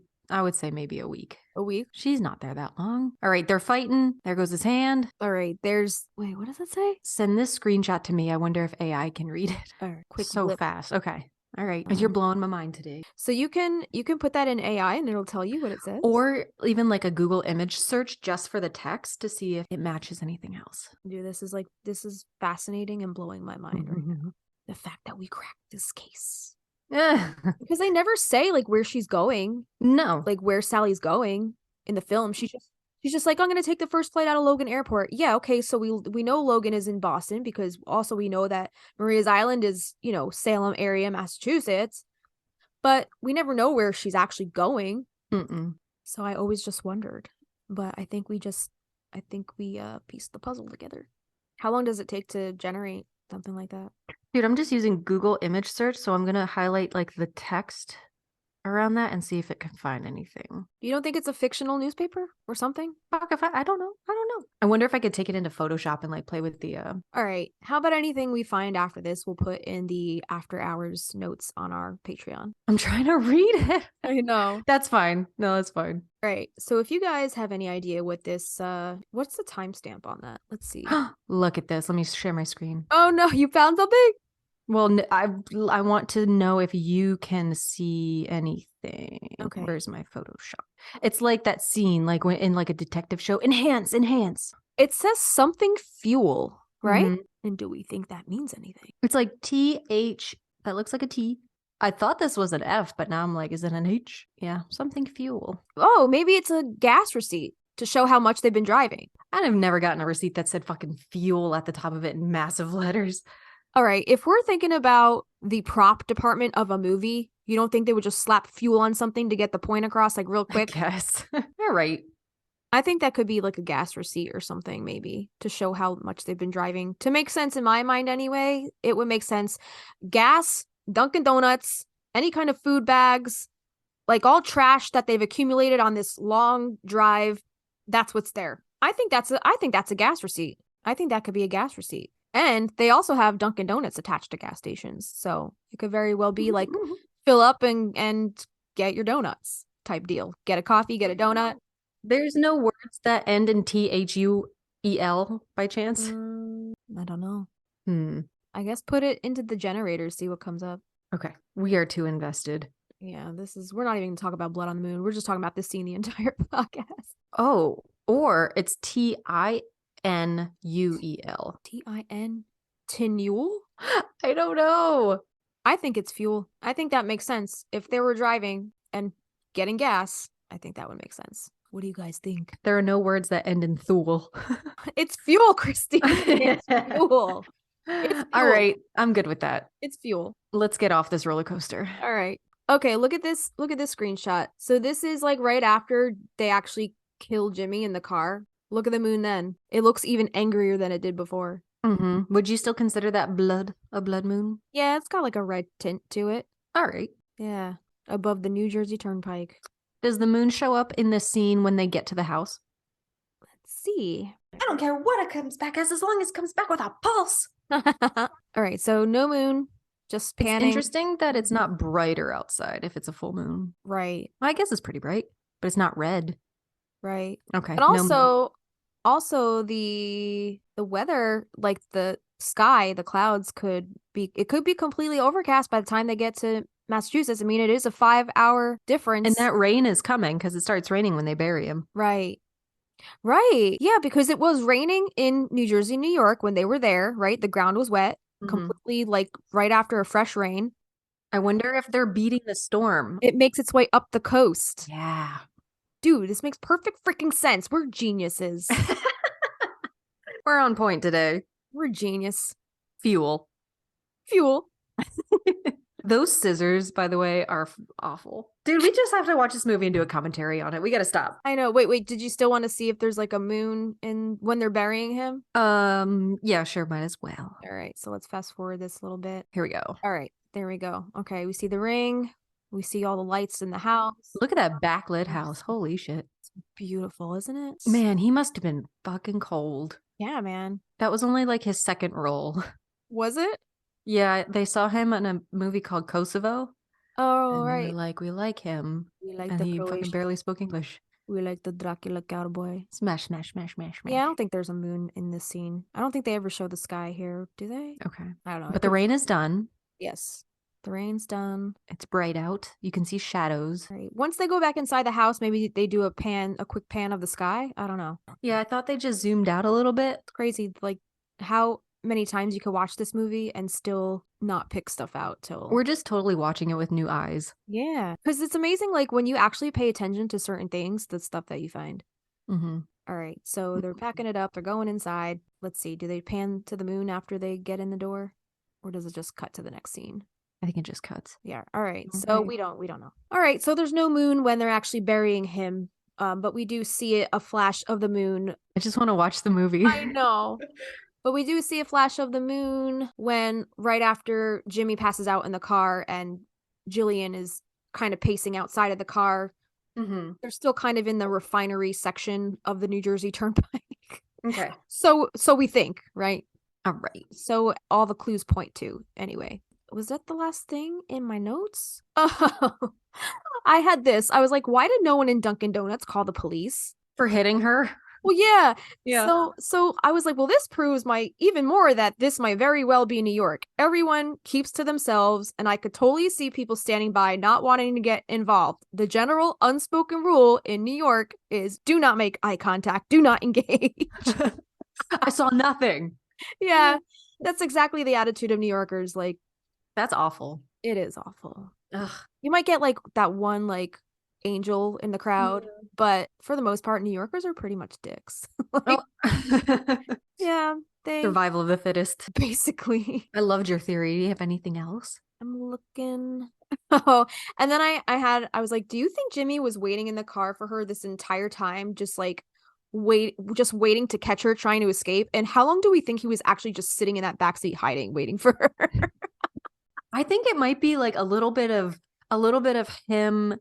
say maybe a week. A week? She's not there that long. All right, they're fighting. There goes his hand. All right, wait, what does it say? Send this screenshot to me. I wonder if AI can read it. All right, quick So blip. fast. Okay. All right. You're blowing my mind today. So you can put that in AI and it'll tell you what it says. Or even like a Google image search just for the text to see if it matches anything else. Dude, this is fascinating and blowing my mind right now. The fact that we cracked this case. Because they never say like where she's going. No. Like where Sally's going in the film. She's just like, I'm gonna take the first flight out of Logan Airport. Yeah, okay, so we know Logan is in Boston because also we know that Maria's Island is, Salem area, Massachusetts. But we never know where she's actually going. So I always just wondered. But I think we pieced the puzzle together. How long does it take to generate something like that? Dude, I'm just using Google image search, so I'm gonna highlight like the text around that and see if it can find anything. You don't think it's a fictional newspaper or something? Fuck if I don't know. I wonder if I could take it into Photoshop and like play with the All right. How about anything we find after this we'll put in the after hours notes on our Patreon. I'm trying to read it. I know. That's fine. No, that's fine. All right. So if you guys have any idea what this what's the timestamp on that? Let's see. Look at this. Let me share my screen. Oh no, you found something? Well, I want to know if you can see anything. Okay. Where's my Photoshop? It's like that scene, like when in like a detective show. Enhance. It says something fuel, right? Mhm. And do we think that means anything? It's like TH. That looks like a T. I thought this was an F, but now I'm like, is it an H? Yeah, something fuel. Oh, maybe it's a gas receipt to show how much they've been driving. I've never gotten a receipt that said fucking fuel at the top of it in massive letters. All right, if we're thinking about the prop department of a movie, you don't think they would just slap fuel on something to get the point across like real quick? Yes. All right. I think that could be like a gas receipt or something, maybe, to show how much they've been driving. To make sense in my mind anyway, it would make sense. Gas, Dunkin' Donuts, any kind of food bags, like all trash that they've accumulated on this long drive, that's what's there. I think that's a gas receipt. I think that could be a gas receipt. And they also have Dunkin' Donuts attached to gas stations. So it could very well be like fill up and get your donuts type deal. Get a coffee, get a donut. There's no words that end in THUEL by chance? I don't know. I guess put it into the generator, see what comes up. Okay. We are too invested. Yeah, we're not even going to talk about Blood on the Moon. We're just talking about this scene the entire podcast. Oh, or it's TINUEL. TIN? Tinule? I don't know. I think it's fuel. I think that makes sense. If they were driving and getting gas, I think that would make sense. What do you guys think? There are no words that end in thul. It's fuel, Kristina. It's fuel. It's fuel. All right. I'm good with that. It's fuel. Let's get off this roller coaster. All right. Okay, look at this screenshot. So this is like right after they actually kill Jimmy in the car. Look at the moon then. It looks even angrier than it did before. Would you still consider that a blood moon? Yeah, it's got like a red tint to it. All right. Yeah, above the New Jersey Turnpike. Does the moon show up in this scene when they get to the house? Let's see. I don't care what it comes back as long as it comes back with a pulse. All right, so no moon, just panning. It's interesting that it's not brighter outside if it's a full moon. Right. Well, I guess it's pretty bright, but it's not red. Right. Okay. And also the weather, like the sky, the clouds could it could be completely overcast by the time they get to Massachusetts. I mean, it is a 5-hour difference. And that rain is coming because it starts raining when they bury him. Right. Right. Yeah, because it was raining in New Jersey, New York when they were there, right? The ground was wet, completely like right after a fresh rain. I wonder if they're beating the storm. It makes its way up the coast. Yeah. Dude, this makes perfect freaking sense. We're geniuses. We're on point today. We're genius. Fuel. Those scissors, by the way, are awful. Dude, we just have to watch this movie and do a commentary on it. We gotta stop. I know. Wait. Did you still want to see if there's like a moon in when they're burying him? Yeah, sure, might as well. All right, so let's fast forward this a little bit. Here we go. All right, there we go. Okay, we see the ring. We see all the lights in the house. Look at that backlit house. Holy shit. It's beautiful, isn't it? Man, he must have been fucking cold. Yeah, man. That was only like his second role. Was it? Yeah, they saw him in a movie called Kosovo. Oh, and right. they're like, we like him. We like And the he Croatian. fucking barely spoke English. We like the Dracula cowboy. Smash, smash, smash, smash, smash. Yeah, I don't think there's a moon in this scene. I don't think they ever show the sky here, do they? Okay. I don't know. But the rain is done. Yes. The rain's done. It's bright out. You can see shadows. Right. Once they go back inside the house, maybe they do a quick pan of the sky. I don't know. Yeah, I thought they just zoomed out a little bit. It's crazy, like how many times you could watch this movie and still not pick stuff out till We're just totally watching it with new eyes. yeah, because it's amazing like when you actually pay attention to certain things, the stuff that you find. Mm-hmm. All right, so they're packing it up, they're going inside. Let's see, do they pan to the moon after they get in the door, or does it just cut to the next scene? I think it just cuts. Yeah. All right, so Okay. we don't know. All right, so there's no moon when they're actually burying him, but we do see a flash of the moon. I just want to watch the movie. I know. But we do see a flash of the moon when right after Jimmy passes out in the car and Gillian is kind of pacing outside of the car. Mm-hmm. They're still kind of in the refinery section of the New Jersey Turnpike. Okay. So we think, right? All right. So all the clues point to anyway. Was that the last thing in my notes? Oh, I had this. I was like, why did no one in Dunkin' Donuts call the police? For hitting her? Well, yeah. Yeah. So I was like, well, this proves even more that this might very well be New York. Everyone keeps to themselves, and I could totally see people standing by not wanting to get involved. The general unspoken rule in New York is do not make eye contact, do not engage. I saw nothing. Yeah, that's exactly the attitude of New Yorkers. Like, That's awful. it is awful. Ugh. You might get like that one like angel in the crowd, but for the most part, New Yorkers are pretty much dicks. Like, yeah, they Survival of the fittest. basically. I loved your theory. Do you have anything else? I'm looking. Oh, and then I was like, do you think Jimmy was waiting in the car for her this entire time, just waiting to catch her trying to escape? And how long do we think he was actually just sitting in that backseat hiding, waiting for her? I think it might be like a little bit of him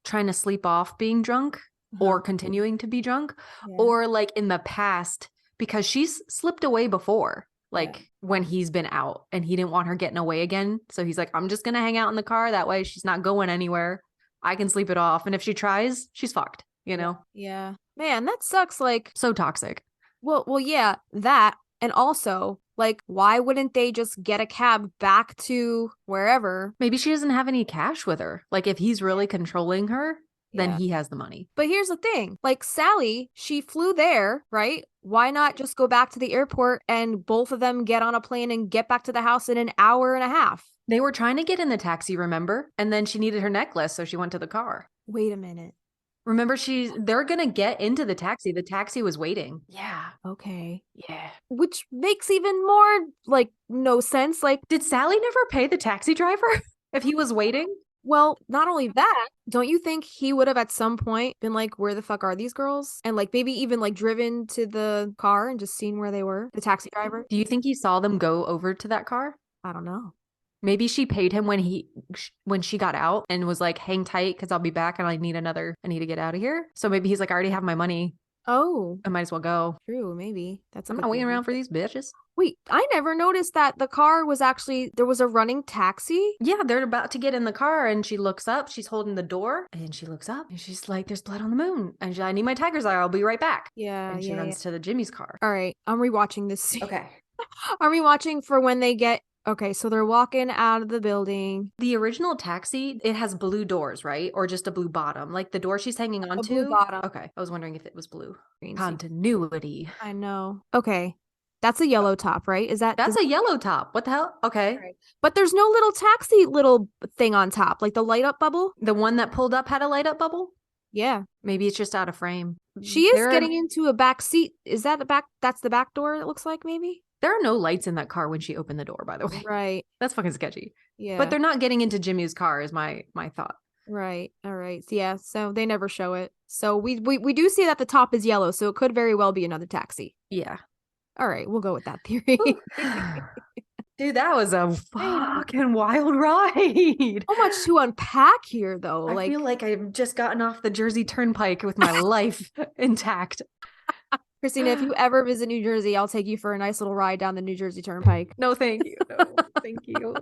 trying to sleep off being drunk or continuing to be drunk, or like in the past, because she's slipped away before, like when he's been out and he didn't want her getting away again. So he's like, I'm just going to hang out in the car. That way she's not going anywhere. I can sleep it off. And if she tries, she's fucked, you know? Yeah. Man, that sucks. Like, So toxic. well, yeah, that. And also, like, why wouldn't they just get a cab back to wherever? Maybe she doesn't have any cash with her. Like if he's really controlling her, then Yeah. he has the money. But here's the thing, like Sally, she flew there, right? Why not just go back to the airport and both of them get on a plane and get back to the house in an hour and a half? They were trying to get in the taxi, remember? And then she needed her necklace, so she went to the car. Wait a minute. Remember, they're gonna get into the taxi. The taxi was waiting. Yeah. Okay. Yeah. Which makes even more, like, no sense. Like, Did Sally never pay the taxi driver if he was waiting? well, not only that, don't you think he would have at some point been like, where the fuck are these girls? And like maybe even like driven to the car and just seen where they were, the taxi driver? Do you think he saw them go over to that car? I don't know. Maybe she paid him when she got out and was like, hang tight because I'll be back and I need to get out of here. So maybe he's like, I already have my money. Oh, I might as well go. true. Maybe that's a I'm good not waiting theory. around for these bitches. Wait, I never noticed that the car was actually, there was a running taxi. Yeah, they're about to get in the car and she looks up. She's holding the door and she looks up and she's like, there's blood on the moon. And I need my tiger's eye. I'll be right back. Yeah, And she runs to the Jimmy's car. All right, I'm rewatching this scene. Okay. I'm rewatching for when they get Okay, so they're walking out of the building. The original taxi, it has blue doors, right? Or just a blue bottom? Like the door she's hanging A onto? blue bottom. Okay, I was wondering if it was blue. Green seat. Continuity. I know. Okay. That's a yellow top, right? Is that That's a yellow top. What the hell? Okay. right? But there's no little taxi little thing on top, like the light up bubble. The one that pulled up had a light up bubble? Yeah. Maybe it's just out of frame. She is getting into a back seat. Is that the back? That's the back door, it looks like, maybe? There are no lights in that car when she opened the door, by the way. Right. That's fucking sketchy. Yeah. But they're not getting into Jimmy's car, is my thought. Right. All right. Yeah. So they never show it. So we do see that the top is yellow, so it could very well be another taxi. Yeah. All right, we'll go with that theory. Dude, that was a fucking wild ride. So much to unpack here, though. I feel like I've just gotten off the Jersey Turnpike with my life intact. Kristina, if you ever visit New Jersey, I'll take you for a nice little ride down the New Jersey Turnpike. No, thank you. No, thank you.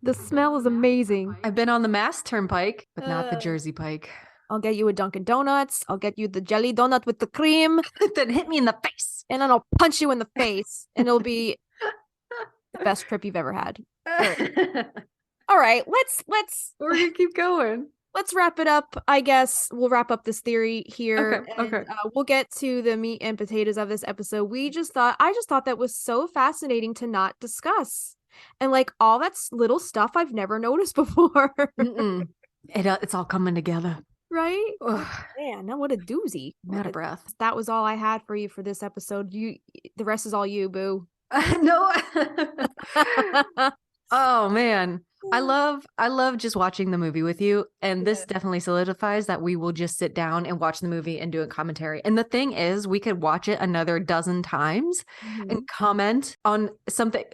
The smell is amazing. I've been on the Mass Turnpike, but not the Jersey Pike. I'll get you a Dunkin' Donuts. I'll get you the jelly donut with the cream. Then hit me in the face. And then I'll punch you in the face. And it'll be the best trip you've ever had. All right, let's We're gonna keep going. Let's wrap it up. I guess we'll wrap up this theory here. Okay. We'll get to the meat and potatoes of this episode. I just thought that was so fascinating to not discuss. And like all that little stuff I've never noticed before. It's all coming together. Right? Ugh. Man, now what a doozy. I'm out of breath. That was all I had for you for this episode. The rest is all you, boo. No. Oh man. I love just watching the movie with you, and this definitely solidifies that we will just sit down and watch the movie and do a commentary. And the thing is, we could watch it another dozen times and comment on something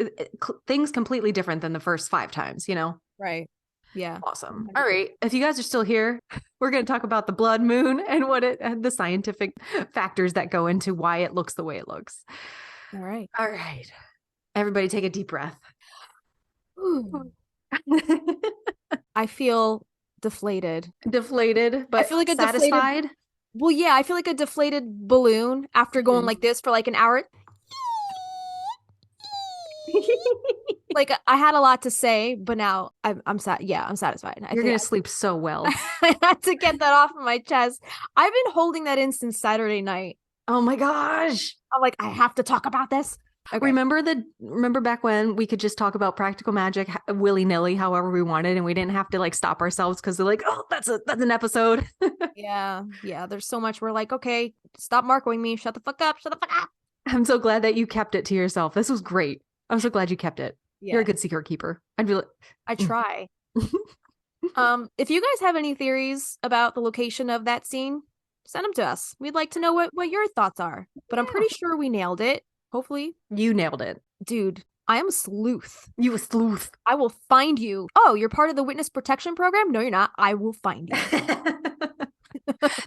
things completely different than the first 5 times, you know? Right. Yeah. Awesome. All right. If you guys are still here, we're going to talk about the blood moon and the scientific factors that go into why it looks the way it looks. All right. All right. Everybody take a deep breath. I feel deflated. But I feel like satisfied. Well, yeah, I feel like a deflated balloon after going like this for like an hour. Like I had a lot to say, but now I'm satisfied. You're gonna sleep so well. I had to get that off of my chest. I've been holding that in since Saturday night. Oh my gosh! I'm like, I have to talk about this. Okay. Remember back when we could just talk about practical magic willy-nilly however we wanted, and we didn't have to like stop ourselves because they're like, oh, that's an episode. Yeah. There's so much. We're like, okay, stop marking me. Shut the fuck up. I'm so glad that you kept it to yourself. This was great. I'm so glad you kept it. Yeah. You're a good secret keeper. I try. If you guys have any theories about the location of that scene, send them to us. We'd like to know what your thoughts are. But I'm pretty sure we nailed it. Hopefully. You nailed it. Dude, I am a sleuth. You a sleuth. I will find you. Oh, you're part of the witness protection program? No, you're not. I will find you.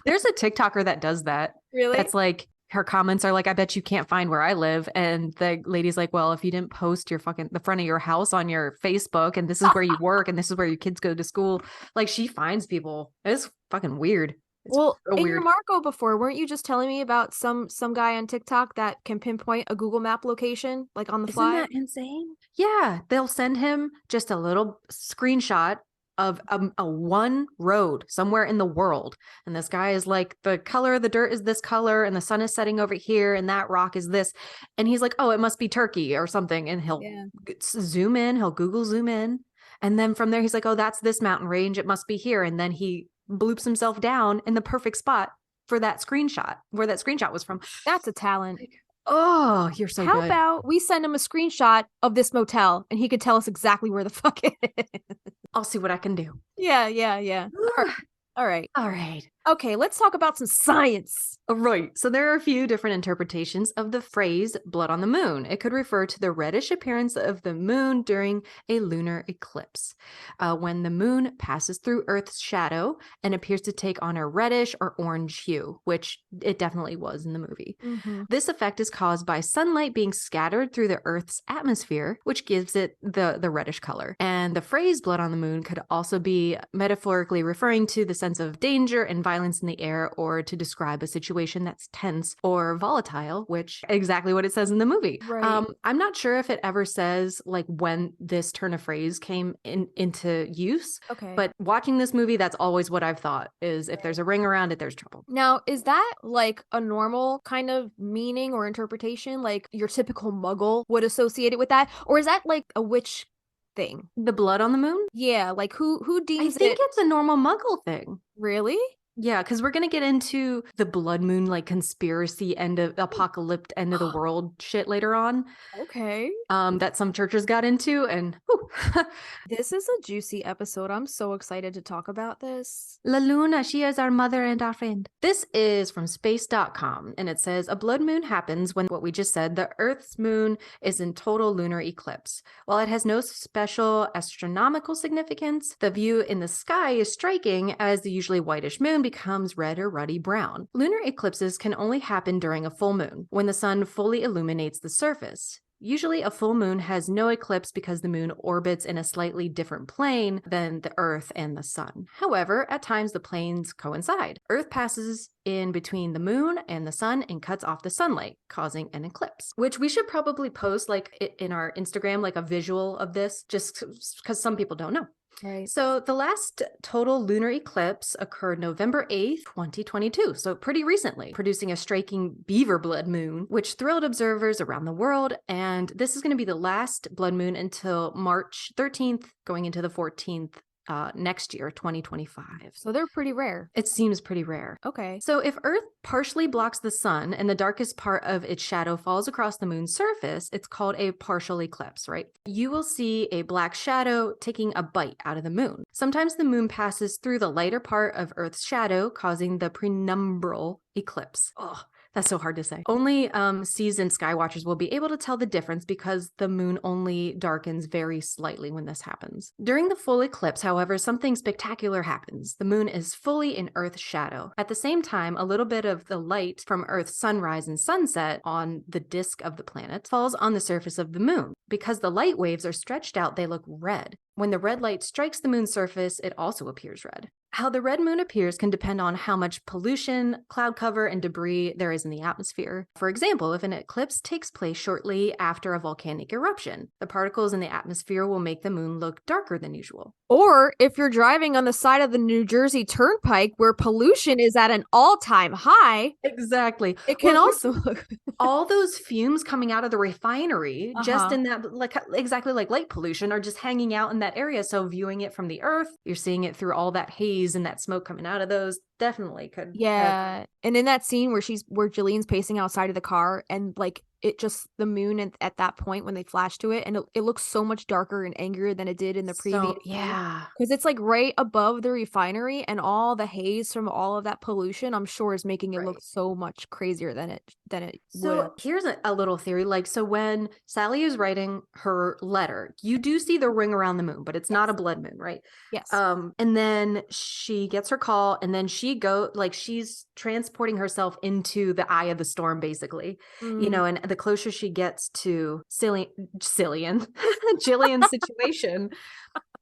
There's a TikToker that does that. Really? That's like, her comments are like, I bet you can't find where I live. And the lady's like, well, if you didn't post the front of your house on your Facebook, and this is where you work, and this is where your kids go to school, like she finds people. It's fucking weird. It's in your Marco before, weren't you just telling me about some guy on TikTok that can pinpoint a Google Map location, like on the fly? Isn't that insane? Yeah, they'll send him just a little screenshot of a one road somewhere in the world, and this guy is like, the color of the dirt is this color, and the sun is setting over here, and that rock is this, and he's like, oh, it must be Turkey or something, and he'll zoom in, he'll Google zoom in, and then from there he's like, oh, that's this mountain range, it must be here, and then he bloops himself down in the perfect spot for that screenshot, where that screenshot was from. That's a talent. Oh, you're so good. How about we send him a screenshot of this motel and he could tell us exactly where the fuck it is? I'll see what I can do. Yeah. All right. Okay, let's talk about some science. Right. So there are a few different interpretations of the phrase blood on the moon. It could refer to the reddish appearance of the moon during a lunar eclipse, when the moon passes through Earth's shadow and appears to take on a reddish or orange hue, which it definitely was in the movie. Mm-hmm. This effect is caused by sunlight being scattered through the Earth's atmosphere, which gives it the reddish color. And the phrase blood on the moon could also be metaphorically referring to the sense of danger and violence in the air or to describe a situation that's tense or volatile, which exactly what it says in the movie. Right. I'm not sure if it ever says like when this turn of phrase came into use, Okay. but watching this movie, that's always what I've thought is if there's a ring around it, there's trouble. Now, is that like a normal kind of meaning or interpretation? Like your typical muggle would associate it with that? Or is that like a witch thing? The blood on the moon? Yeah, like who I deems think it it's a normal muggle thing. really? Yeah, because we're going to get into the blood moon, like conspiracy end of apocalyptic end of the world shit later on. Okay. That some churches got into, and whew. This is a juicy episode. I'm so excited to talk about this. La Luna, she is our mother and our friend. This is from space.com, and it says a blood moon happens when what we just said, the Earth's moon is in total lunar eclipse. While it has no special astronomical significance, the view in the sky is striking as the usually whitish moon becomes red or ruddy brown. Lunar eclipses can only happen during a full moon, when the sun fully illuminates the surface. Usually, a full moon has no eclipse because the moon orbits in a slightly different plane than the Earth and the sun. However, at times the planes coincide. Earth passes in between the moon and the sun and cuts off the sunlight, causing an eclipse, which we should probably post like in our Instagram, like a visual of this, just because some people don't know. Right. So the last total lunar eclipse occurred November 8th, 2022, so pretty recently, producing a striking beaver blood moon, which thrilled observers around the world. And this is going to be the last blood moon until March 13th, going into the 14th next year, 2025. So they're pretty rare. It seems pretty rare. Okay. So if Earth partially blocks the sun and the darkest part of its shadow falls across the moon's surface, it's called a partial eclipse, right? You will see a black shadow taking a bite out of the moon. Sometimes the moon passes through the lighter part of Earth's shadow, causing the penumbral eclipse. Oh, that's so hard to say. Only seasoned sky watchers will be able to tell the difference because the moon only darkens very slightly when this happens. During the full eclipse, however, something spectacular happens. The moon is fully in Earth's shadow. At the same time, a little bit of the light from Earth's sunrise and sunset on the disk of the planet falls on the surface of the moon. Because the light waves are stretched out, they look red. When the red light strikes the moon's surface, it also appears red. How the red moon appears can depend on how much pollution, cloud cover, and debris there is in the atmosphere. For example, if an eclipse takes place shortly after a volcanic eruption, the particles in the atmosphere will make the moon look darker than usual. Or if you're driving on the side of the New Jersey Turnpike where pollution is at an all-time high, Exactly. it can Well, also look all those fumes coming out of the refinery, just Uh-huh. in that, like exactly like light pollution, are just hanging out in that area. So viewing it from the Earth, you're seeing it through all that haze and that smoke coming out of those. Definitely could have. Yeah. And in that scene where Jillian's pacing outside of the car and like it just the moon at that point when they flash to it and it looks so much darker and angrier than it did in the previous Yeah. because it's like right above the refinery and all the haze from all of that pollution I'm sure is making it look Right. so much crazier than it would So have. here's a little theory. Like, so when Sally is writing her letter, you do see the ring around the moon, but it's not a blood moon, right? Yes. And then she gets her call and then she's transporting herself into the eye of the storm, basically, you know, and the closer she gets to Jillian's situation,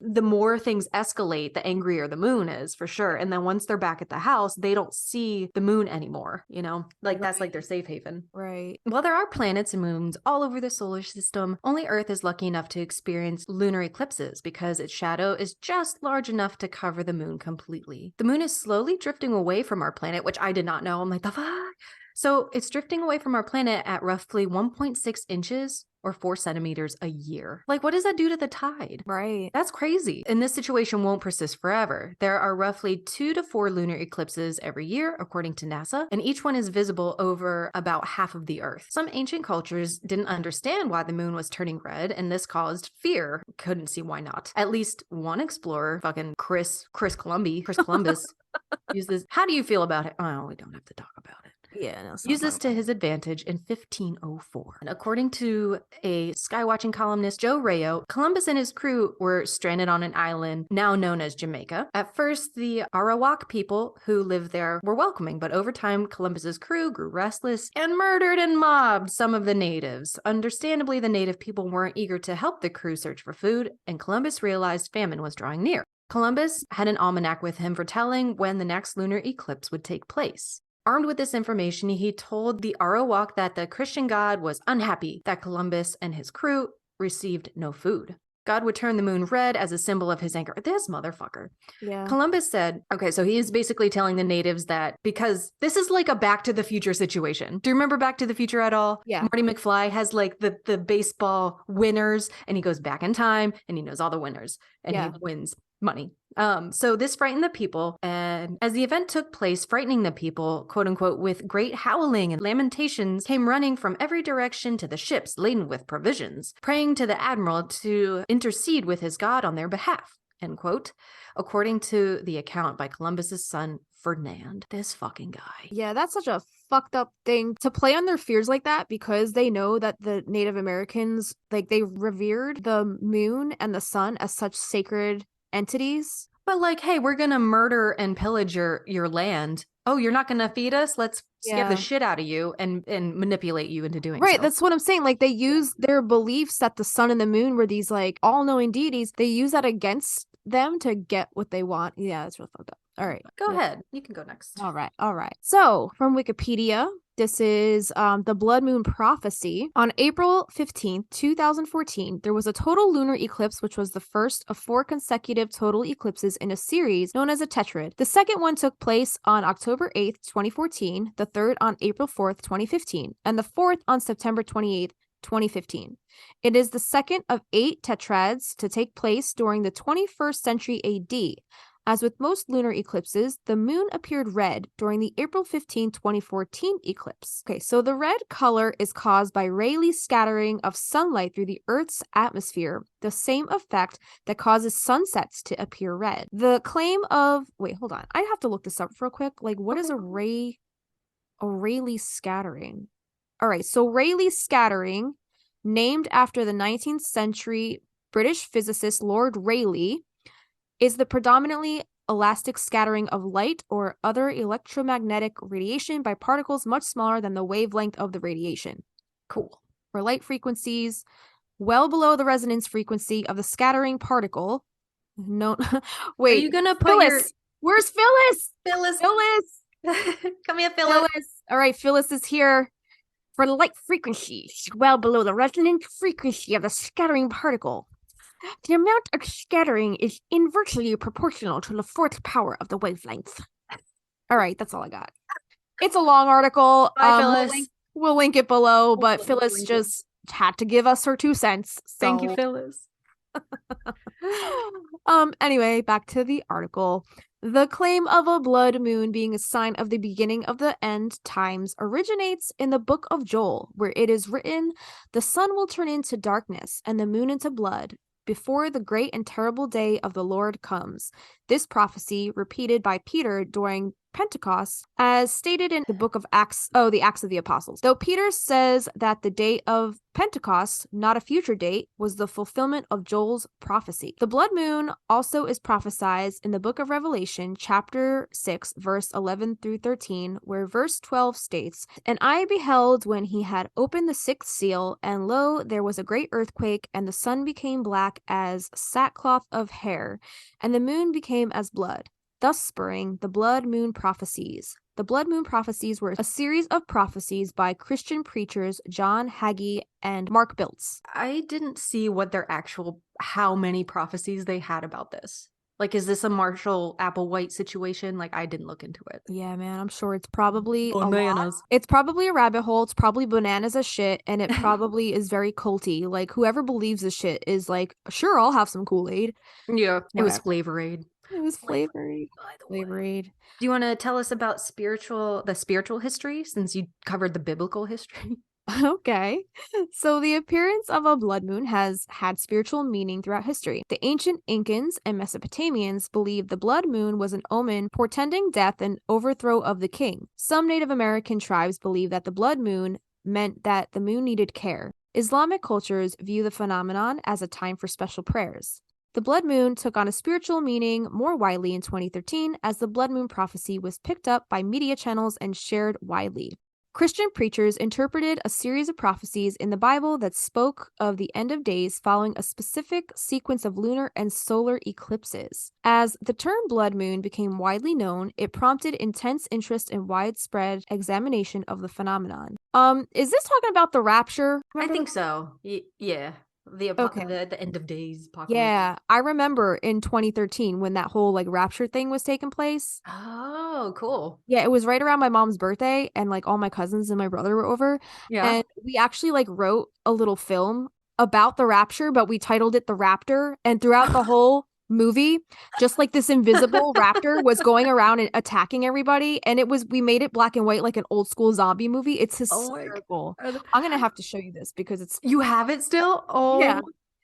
the more things escalate, the angrier the moon is, for sure. And then once they're back at the house, they don't see the moon anymore, you know, like that's like their safe haven. Right. While there are planets and moons all over the solar system, only Earth is lucky enough to experience lunar eclipses because its shadow is just large enough to cover the moon completely. The moon is slowly drifting away from our planet, which I did not know. I'm like, the fuck? So it's drifting away from our planet at roughly 1.6 inches or 4 centimeters a year. Like, what does that do to the tide? Right. That's crazy. And this situation won't persist forever. There are roughly 2 to 4 lunar eclipses every year, according to NASA, and each one is visible over about half of the Earth. Some ancient cultures didn't understand why the moon was turning red, and this caused fear. Couldn't see why not. At least one explorer, fucking Chris Columbus, used this. How do you feel about it? Oh, we don't have to talk about it. Yeah. No, Used this to his advantage in 1504. And according to a skywatching columnist, Joe Rayo, Columbus and his crew were stranded on an island now known as Jamaica. At first, the Arawak people who lived there were welcoming, but over time, Columbus's crew grew restless and murdered and mobbed some of the natives. Understandably, the native people weren't eager to help the crew search for food, and Columbus realized famine was drawing near. Columbus had an almanac with him foretelling when the next lunar eclipse would take place. Armed with this information, he told the Arawak that the Christian god was unhappy that Columbus and his crew received no food. God would turn the moon red as a symbol of his anger. This motherfucker. Yeah. Columbus said, okay, so he is basically telling the natives that because this is like a Back to the Future situation. Do you remember Back to the Future at all? Yeah. Marty McFly has like the baseball winners and he goes back in time and he knows all the winners and he wins money. So this frightened the people, and as the event took place, frightening the people, quote unquote, with great howling and lamentations, came running from every direction to the ships laden with provisions, praying to the admiral to intercede with his god on their behalf, end quote, according to the account by Columbus's son, Ferdinand. This fucking guy. Yeah, that's such a fucked up thing to play on their fears like that, because they know that the Native Americans, like, they revered the moon and the sun as such sacred entities. But like, hey, we're gonna murder and pillage your land. Oh, you're not gonna feed us? Let's scare the shit out of you and manipulate you into doing right, so. that's what I'm saying. Like, they use their beliefs that the sun and the moon were these like all-knowing deities. They use that against them to get what they want. Yeah, that's real fucked up. All right. Go ahead. You can go next. All right. So from Wikipedia, this is the Blood Moon Prophecy. On April 15th, 2014, there was a total lunar eclipse, which was the first of 4 consecutive total eclipses in a series known as a tetrad. The second one took place on October 8th, 2014, the third on April 4th, 2015, and the fourth on September 28th, 2015. It is the second of 8 tetrads to take place during the 21st century AD. As with most lunar eclipses, the moon appeared red during the April 15, 2014 eclipse. Okay, so the red color is caused by Rayleigh scattering of sunlight through the Earth's atmosphere, the same effect that causes sunsets to appear red. The claim of... Wait, hold on. I have to look this up real quick. Like, what is a Rayleigh scattering? All right, so Rayleigh scattering, named after the 19th century British physicist Lord Rayleigh, is the predominantly elastic scattering of light or other electromagnetic radiation by particles much smaller than the wavelength of the radiation. Cool. For light frequencies well below the resonance frequency of the scattering particle. No, wait. Are you gonna put Phyllis? Where's Phyllis? Phyllis. Come here, Phyllis. All right, Phyllis is here. For light frequencies well below the resonance frequency of the scattering particle, the amount of scattering is inversely proportional to the fourth power of the wavelength. All right, that's all I got. It's a long article. Bye, Phyllis. We'll link it below, but Phyllis just had to give us her 2 cents. So. Thank you, Phyllis. Anyway, back to the article. The claim of a blood moon being a sign of the beginning of the end times originates in the book of Joel, where it is written, "The sun will turn into darkness and the moon into blood before the great and terrible day of the Lord comes." This prophecy, repeated by Peter during Pentecost, as stated in the book of Acts, the Acts of the Apostles. Though Peter says that the date of Pentecost, not a future date, was the fulfillment of Joel's prophecy. The blood moon also is prophesied in the book of Revelation, chapter 6, verse 11 through 13, where verse 12 states, "And I beheld when he had opened the 6th seal, and lo, there was a great earthquake, and the sun became black as sackcloth of hair, and the moon became as blood, thus spurring the blood moon prophecies." The blood moon prophecies were a series of prophecies by Christian preachers John Hagee and Mark Biltz. I didn't see what how many prophecies they had about this. Like, is this a Marshall Applewhite situation? Like, I didn't look into it. Yeah, man, I'm sure it's probably bananas. It's probably a rabbit hole. It's probably bananas as shit, and it probably is very culty. Like, whoever believes this shit is like, sure, I'll have some Kool-Aid. Yeah, it was Whatever. Flavor Aid. It was Flavor Aid. By the way. Flavor Aid. Do you want to tell us about the spiritual history, since you covered the biblical history? Okay. So the appearance of a blood moon has had spiritual meaning throughout history. The ancient Incans and Mesopotamians believed the blood moon was an omen portending death and overthrow of the king. Some Native American tribes believe that the blood moon meant that the moon needed care. Islamic cultures view the phenomenon as a time for special prayers. The blood moon took on a spiritual meaning more widely in 2013 as the blood moon prophecy was picked up by media channels and shared widely. Christian preachers interpreted a series of prophecies in the Bible that spoke of the end of days following a specific sequence of lunar and solar eclipses. As the term blood moon became widely known, it prompted intense interest and widespread examination of the phenomenon. Is this talking about the rapture? I Remember think so. Yeah. Okay. The end of days apocalypse. Yeah, I remember in 2013 when that whole like rapture thing was taking place. Oh, cool. Yeah, it was right around my mom's birthday and like all my cousins and my brother were over. Yeah. And we actually like wrote a little film about the rapture, but we titled it The Raptor. And throughout the whole movie, just like this invisible raptor was going around and attacking everybody. And we made it black and white like an old school zombie movie. It's Oh my hysterical. God. I'm gonna have to show you this because it's You have it still? Oh, yeah.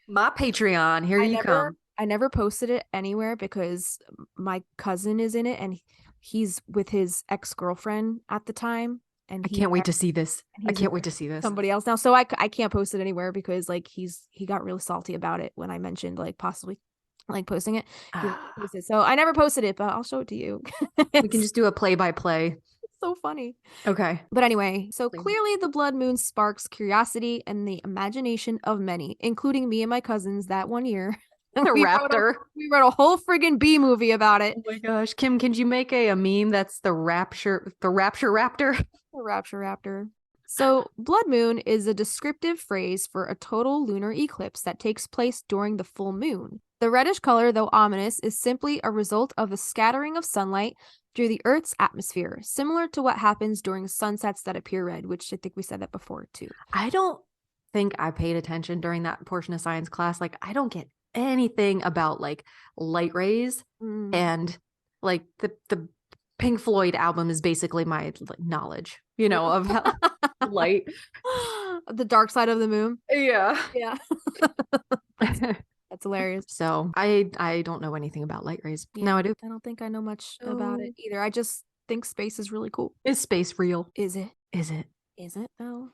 my Patreon. Here you come. I never posted it anywhere because my cousin is in it and he's with his ex-girlfriend at the time. And I can't wait to see this. I can't wait to see this. Somebody else now. So I can't post it anywhere because like he got really salty about it when I mentioned like possibly like posting it. So I never posted it, but I'll show it to you. We can just do a play-by-play. It's so funny. Okay. But anyway, so clearly the blood moon sparks curiosity and the imagination of many, including me and my cousins that one year. The raptor. We wrote a whole friggin' B movie about it. Oh my gosh. Kim, can you make a meme that's the rapture raptor? The rapture raptor. So, blood moon is a descriptive phrase for a total lunar eclipse that takes place during the full moon. The reddish color, though ominous, is simply a result of the scattering of sunlight through the Earth's atmosphere, similar to what happens during sunsets that appear red, which I think we said that before too. I don't think I paid attention during that portion of science class. Like, I don't get anything about like light rays and like the Pink Floyd album is basically my like, knowledge, you know, of how light. The dark side of the moon. Yeah. Yeah. That's hilarious. So I don't know anything about light rays. Yeah, Now I do. I don't think I know much about it either. I just think space is really cool. Is space real? Is it? Is it? Is it though?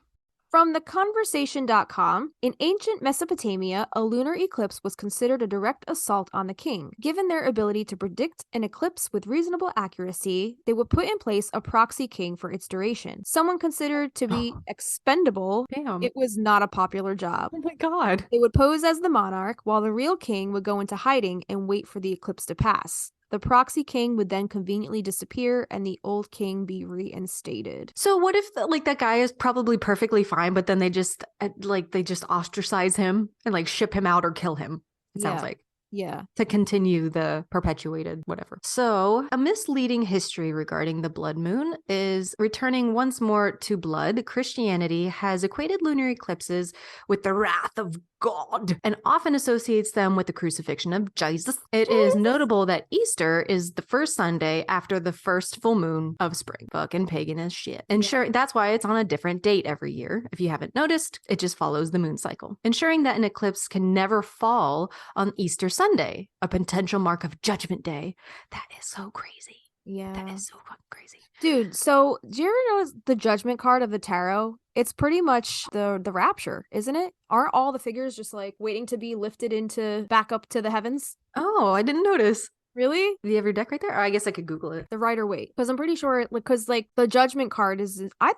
From theconversation.com, in ancient Mesopotamia, a lunar eclipse was considered a direct assault on the king. Given their ability to predict an eclipse with reasonable accuracy, they would put in place a proxy king for its duration. Someone considered to be expendable, it was not a popular job. Oh my God. They would pose as the monarch, while the real king would go into hiding and wait for the eclipse to pass. The proxy king would then conveniently disappear and the old king be reinstated. So what if like that guy is probably perfectly fine, but then they just ostracize him and like ship him out or kill him? It sounds like. Yeah. To continue the perpetuated whatever. So, a misleading history regarding the blood moon is returning once more to blood. Christianity has equated lunar eclipses with the wrath of God and often associates them with the crucifixion of Jesus. It is notable that Easter is the first Sunday after the first full moon of spring. Fucking pagan as shit. That's why it's on a different date every year. If you haven't noticed, it just follows the moon cycle. Ensuring that an eclipse can never fall on Easter Sunday, a potential mark of Judgment Day. That is so crazy. Yeah. That is so fucking crazy. Dude, so do you ever notice the Judgment card of the tarot? It's pretty much the rapture, isn't it? Aren't all the figures just like waiting to be lifted into back up to the heavens? Oh, I didn't notice. Really? Do you have your deck right there? Or I guess I could Google it. The Rider-Waite. Because I'm pretty sure, because like the Judgment card is, I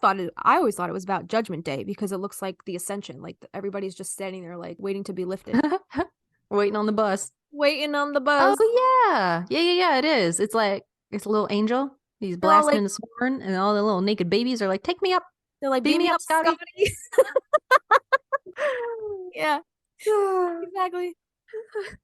always thought it was about Judgment Day because it looks like the Ascension. Like everybody's just standing there like waiting to be lifted. Waiting on the bus. Waiting on the bus. Oh, yeah. Yeah, it is. It's like, it's a little angel. He's blasting in the horn, and all the little naked babies are like, take me up. They're like, beam me up, Scotty. Yeah. Exactly.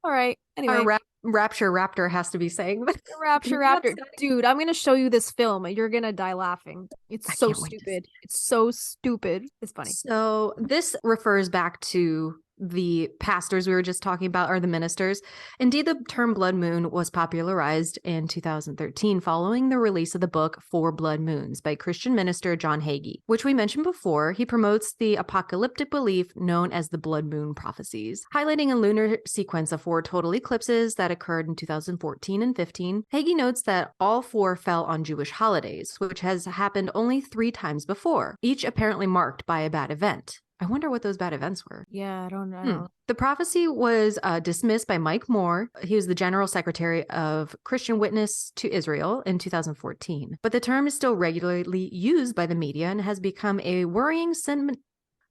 All right. Anyway. Our Rapture Raptor has to be saying that. Rapture Raptor. Dude, I'm going to show you this film. You're going to die laughing. It's so stupid. It's so stupid. It's funny. So this refers back to the pastors we were just talking about, or the ministers. Indeed, the term blood moon was popularized in 2013 following the release of the book Four Blood Moons by Christian minister John Hagee, which we mentioned before. He promotes the apocalyptic belief known as the blood moon prophecies, highlighting a lunar sequence of 4 total eclipses that occurred in 2014 and 15. Hagee notes that all 4 fell on Jewish holidays, which has happened only 3 times before, each apparently marked by a bad event. I wonder what those bad events were. Yeah, I don't know. The prophecy was dismissed by Mike Moore. He was the general secretary of Christian Witness to Israel in 2014. But the term is still regularly used by the media and has become a worrying synonym.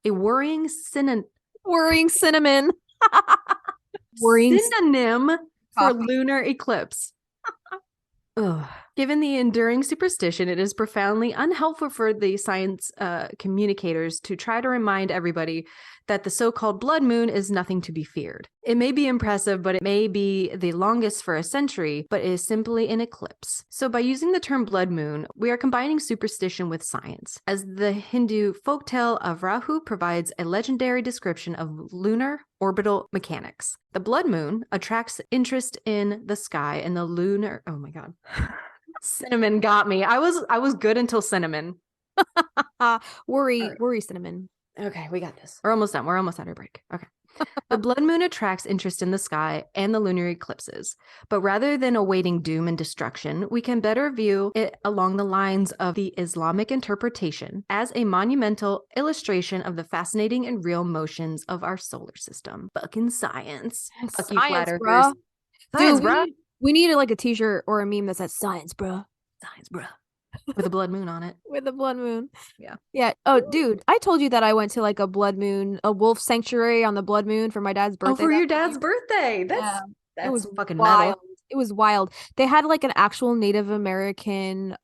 Worrying cinnamon. Synonym for Coffee. lunar eclipse. Ugh. Given the enduring superstition, it is profoundly unhelpful for the science communicators to try to remind everybody that the so-called blood moon is nothing to be feared. It may be impressive, but it may be the longest for a century, but it is simply an eclipse. So by using the term blood moon, we are combining superstition with science, as the Hindu folktale of Rahu provides a legendary description of lunar orbital mechanics. The blood moon attracts interest in the sky and the lunar... Oh my God. Cinnamon got me. I was good until cinnamon. Worry cinnamon. Okay, we got this. We're almost done. We're almost at our break. Okay. The blood moon attracts interest in the sky and the lunar eclipses. But rather than awaiting doom and destruction, we can better view it along the lines of the Islamic interpretation as a monumental illustration of the fascinating and real motions of our solar system. Fucking science. Fuck you, flat earthers. Bruh. Science, Dude, bruh. we need like a t-shirt or a meme that says science, bro. Science, bruh. With a blood moon on it. With a blood moon. Yeah. Yeah. Oh, dude, I told you that I went to like a blood moon, a wolf sanctuary on the blood moon for my dad's birthday. Oh, for your dad's birthday. That's it was fucking wild. metal. It was wild. They had like an actual Native American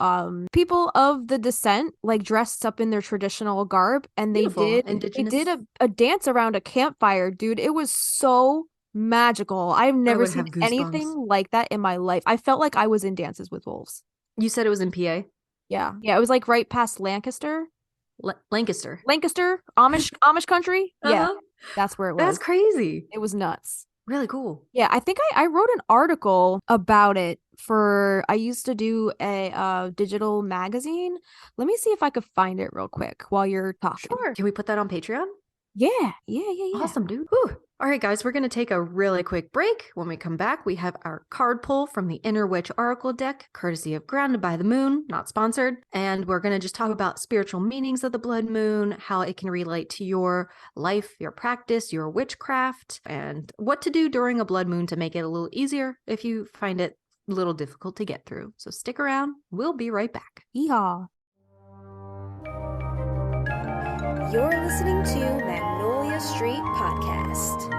people of the descent like dressed up in their traditional garb, and they did a dance around a campfire, dude. It was so magical. I've never seen anything like that in my life. I felt like I was in Dances with Wolves. You said it was in PA? Yeah. It was like right past Lancaster. Lancaster, Amish country. Yeah, that's where it was. That's crazy. It was nuts. Really cool. Yeah, I think I wrote an article about it I used to do a digital magazine. Let me see if I could find it real quick while you're talking. Sure. Can we put that on Patreon? Yeah. Awesome, dude. Whew. All right, guys, we're going to take a really quick break. When we come back, we have our card pull from the Inner Witch Oracle deck, courtesy of Grounded by the Moon, not sponsored. And we're going to just talk about spiritual meanings of the blood moon, how it can relate to your life, your practice, your witchcraft, and what to do during a blood moon to make it a little easier if you find it a little difficult to get through. So stick around. We'll be right back. Yeehaw. You're listening to Magnolia Street Podcast.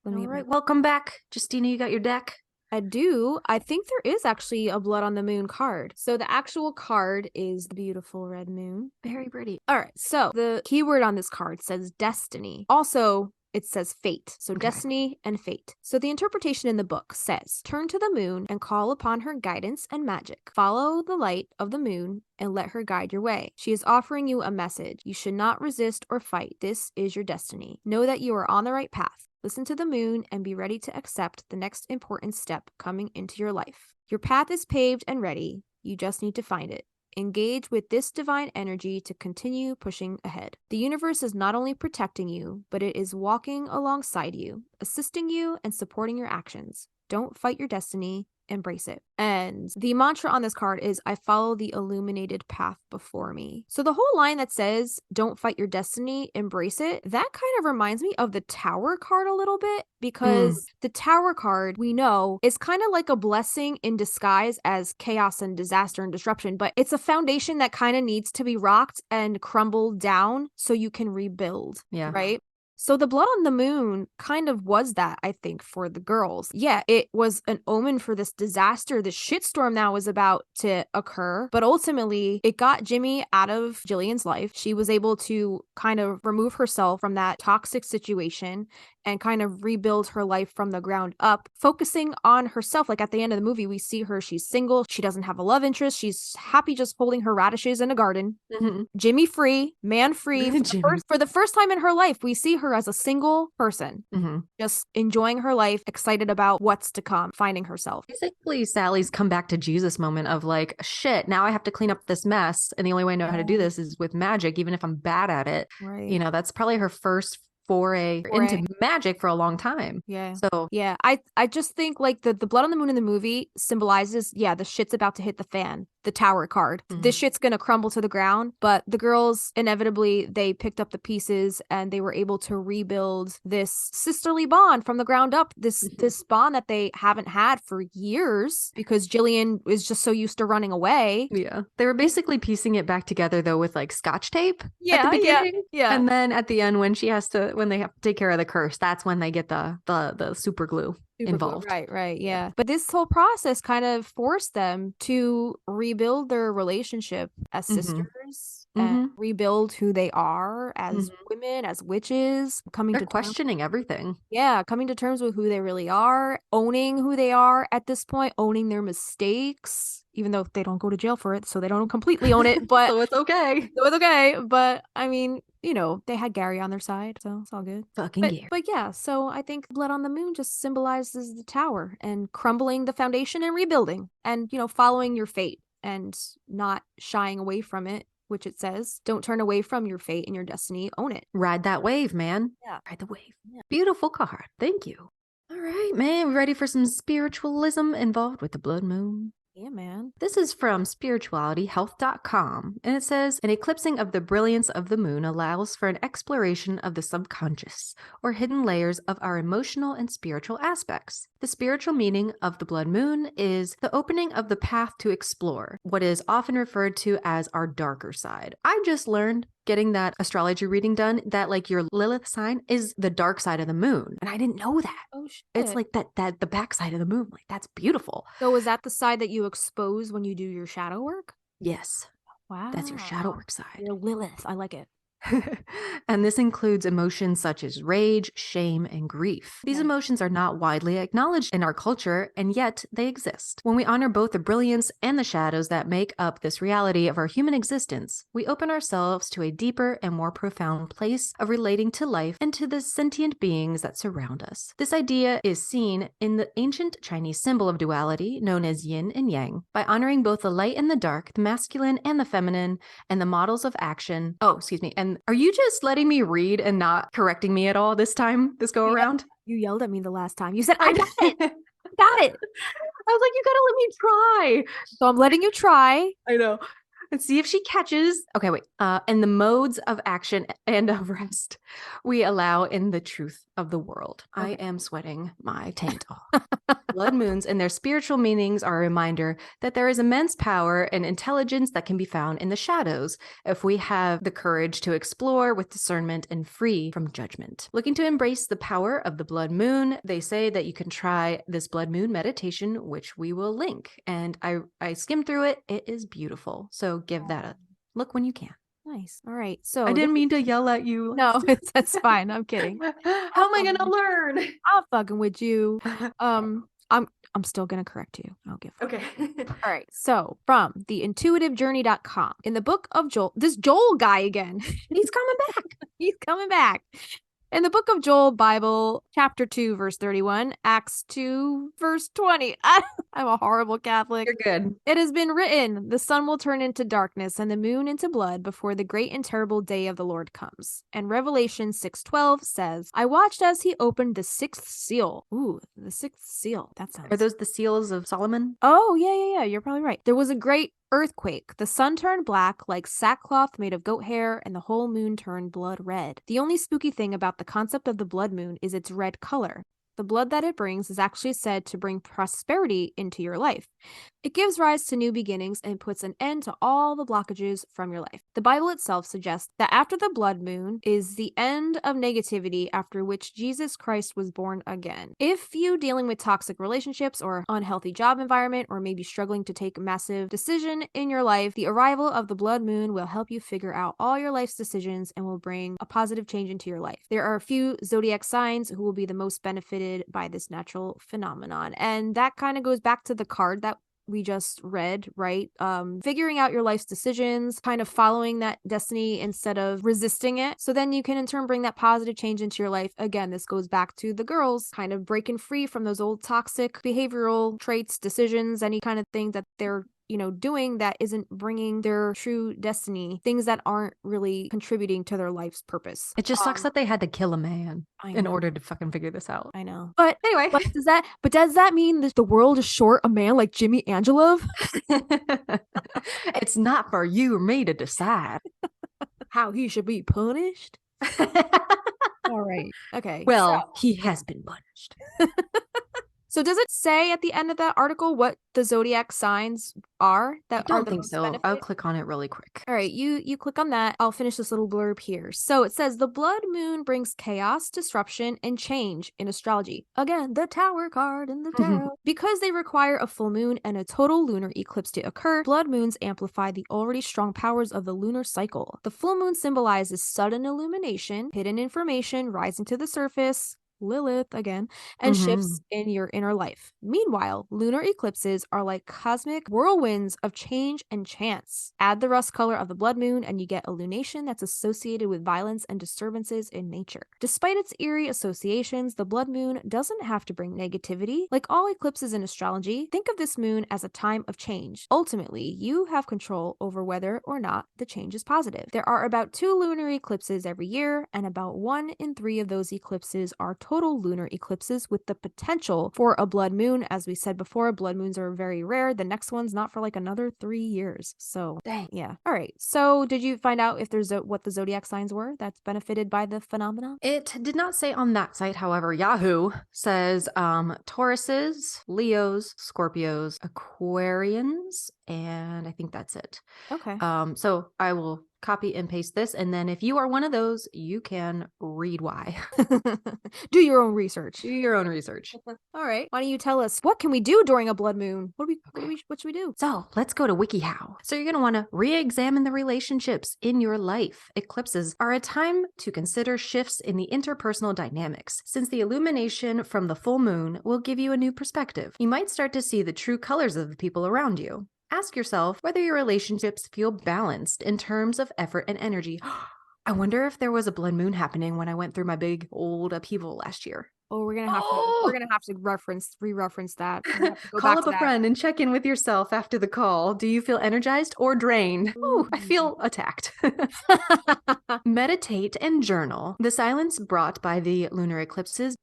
All right, welcome back. Justina, you got your deck? I do. I think there is actually a Blood on the Moon card. So the actual card is the beautiful red moon. Very pretty. All right, so the keyword on this card says destiny. Also, it says fate. So destiny and fate. So the interpretation in the book says, turn to the moon and call upon her guidance and magic. Follow the light of the moon and let her guide your way. She is offering you a message. You should not resist or fight. This is your destiny. Know that you are on the right path. Listen to the moon and be ready to accept the next important step coming into your life. Your path is paved and ready. You just need to find it. Engage with this divine energy to continue pushing ahead. The universe is not only protecting you, but it is walking alongside you, assisting you and supporting your actions. Don't fight your destiny. Embrace it. And the mantra on this card is, I follow the illuminated path before me. So the whole line that says, don't fight your destiny, embrace it, that kind of reminds me of the Tower card a little bit, because the Tower card, we know, is kind of like a blessing in disguise as chaos and disaster and disruption, but it's a foundation that kind of needs to be rocked and crumbled down so you can rebuild. Yeah. Right? So the blood on the moon kind of was that, I think, for the girls. Yeah, it was an omen for this disaster, this shitstorm that was about to occur. But ultimately, it got Jimmy out of Gillian's life. She was able to kind of remove herself from that toxic situation and kind of rebuild her life from the ground up, focusing on herself. Like at the end of the movie, we see her, she's single, she doesn't have a love interest, she's happy just holding her radishes in a garden. Jimmy free, man free. For the first time in her life, we see her as a single person, just enjoying her life, excited about what's to come, finding herself. Basically, Sally's come back to Jesus moment of like, shit, now I have to clean up this mess. And the only way I know how to do this is with magic, even if I'm bad at it. Right. You know, that's probably her first foray into magic for a long time. Yeah. So yeah, I just think like the blood on the moon in the movie symbolizes, the shit's about to hit the fan. the tower card. This shit's gonna crumble to the ground. But the girls, inevitably, they picked up the pieces and they were able to rebuild this sisterly bond from the ground up. This bond that they haven't had for years because Gillian is just so used to running away. Yeah. They were basically piecing it back together though with like scotch tape at Yeah, the beginning. yeah. And then at the end when they have to take care of the curse, that's when they get the super glue involved. Right, yeah. But this whole process kind of forced them to rebuild their relationship as sisters and rebuild who they are as women, as witches, They're questioning everything. Yeah, coming to terms with who they really are, owning who they are at this point, owning their mistakes, even though they don't go to jail for it, so they don't completely own it, but So it's okay. But I mean, you know, they had Gary on their side, so it's all good. Fucking Gary. But yeah, so I think Blood on the Moon just symbolizes the tower and crumbling the foundation and rebuilding and, you know, following your fate and not shying away from it, which it says, don't turn away from your fate and your destiny, own it. Ride that wave, man. Yeah. Ride the wave. Yeah. Beautiful card. Thank you. All right, man. We ready for some spiritualism involved with the blood moon? Yeah, man. This is from spiritualityhealth.com, and it says, an eclipsing of the brilliance of the moon allows for an exploration of the subconscious, or hidden layers of our emotional and spiritual aspects. The spiritual meaning of the blood moon is the opening of the path to explore what is often referred to as our darker side. I just learned getting that astrology reading done that like your Lilith sign is the dark side of the moon, and I didn't know that. Oh shit. It's like that the back side of the moon. Like that's beautiful. So is that the side that you expose when you do your shadow work? Yes. Wow. That's your shadow work side. You're Lilith. I like it. And this includes emotions such as rage, shame, and grief. These emotions are not widely acknowledged in our culture, and yet they exist. When we honor both the brilliance and the shadows that make up this reality of our human existence, we open ourselves to a deeper and more profound place of relating to life and to the sentient beings that surround us. This idea is seen in the ancient Chinese symbol of duality known as yin and yang. By honoring both the light and the dark, the masculine and the feminine, and the models of action. And are you just letting me read and not correcting me at all this go around? You yelled at me the last time. You said, I got it. I got it. I was like, you gotta let me try. So I'm letting you try. I know. And see if she catches. Okay, wait. And the modes of action and of rest we allow in the truth of the world. Okay. I am sweating my taint off. Blood moons and their spiritual meanings are a reminder that there is immense power and intelligence that can be found in the shadows if we have the courage to explore with discernment and free from judgment. Looking to embrace the power of the blood moon, they say that you can try this blood moon meditation, which we will link. And I skimmed through it. It is beautiful. So give that a look when you can. Nice. All right. So I didn't mean to yell at you. No, that's fine. I'm kidding. How am I gonna learn? I'm fucking with you. I'm still gonna correct you. I'll give. Okay. All right. So from theintuitivejourney.com, in the book of Joel, this Joel guy again. He's coming back. He's coming back. In the book of Joel, Bible, chapter 2, verse 31, Acts 2, verse 20. I'm a horrible Catholic. You're good. It has been written, the sun will turn into darkness and the moon into blood before the great and terrible day of the Lord comes. And Revelation 6:12 says, I watched as he opened the sixth seal. Ooh, the sixth seal. That sounds... Are those the seals of Solomon? Oh, yeah. You're probably right. There was a great earthquake. The sun turned black like sackcloth made of goat hair, and the whole moon turned blood red. The only spooky thing about the concept of the blood moon is its red color. The blood that it brings is actually said to bring prosperity into your life. It gives rise to new beginnings and puts an end to all the blockages from your life. The Bible itself suggests that after the blood moon is the end of negativity after which Jesus Christ was born again. If you dealing with toxic relationships or unhealthy job environment or maybe struggling to take a massive decision in your life, the arrival of the blood moon will help you figure out all your life's decisions and will bring a positive change into your life. There are a few zodiac signs who will be the most benefited by this natural phenomenon. And that kind of goes back to the card that we just read, right? Figuring out your life's decisions, kind of following that destiny instead of resisting it. So then you can in turn bring that positive change into your life. Again, this goes back to the girls kind of breaking free from those old toxic behavioral traits, decisions, any kind of thing that they're doing that isn't bringing their true destiny, things that aren't really contributing to their life's purpose. It just sucks that they had to kill a man in order to fucking figure this out. I know. But anyway. Does that mean that the world is short a man like Jimmy Angelov? It's not for you or me to decide how he should be punished. All right. Okay. Well, he has been punished. So does it say at the end of that article what the zodiac signs are? I don't think so. Benefit? I'll click on it really quick. All right, you click on that. I'll finish this little blurb here. So it says the blood moon brings chaos, disruption, and change in astrology. Again, the Tower card in the tarot. Because they require a full moon and a total lunar eclipse to occur, blood moons amplify the already strong powers of the lunar cycle. The full moon symbolizes sudden illumination, hidden information rising to the surface, Lilith again, and shifts in your inner life. Meanwhile, lunar eclipses are like cosmic whirlwinds of change and chance. Add the rust color of the blood moon and you get a lunation that's associated with violence and disturbances in nature. Despite its eerie associations, the blood moon doesn't have to bring negativity. Like all eclipses in astrology, think of this moon as a time of change. Ultimately, you have control over whether or not the change is positive. There are about 2 lunar eclipses every year, and about 1 in 3 of those eclipses are total lunar eclipses with the potential for a blood moon. As we said before, blood moons are very rare. The next one's not for like another 3 years. So, dang. Yeah. All right. So, did you find out if there's what the zodiac signs were that's benefited by the phenomenon? It did not say on that site. However, Yahoo says Tauruses, Leos, Scorpios, Aquarians, and I think that's it. Okay. So I will copy and paste this, and then if you are one of those, you can read why. Do your own research. Do your own research. All right. Why don't you tell us what can we do during a blood moon? What should we do? So let's go to WikiHow. So you're going to want to re-examine the relationships in your life. Eclipses are a time to consider shifts in the interpersonal dynamics, since the illumination from the full moon will give you a new perspective. You might start to see the true colors of the people around you. Ask yourself whether your relationships feel balanced in terms of effort and energy. I wonder if there was a blood moon happening when I went through my big old upheaval last year. Oh, we're gonna have to re-reference that. Call up a friend and check in with yourself after the call. Do you feel energized or drained? Ooh, I feel attacked. Meditate and journal. The silence brought by the lunar eclipses,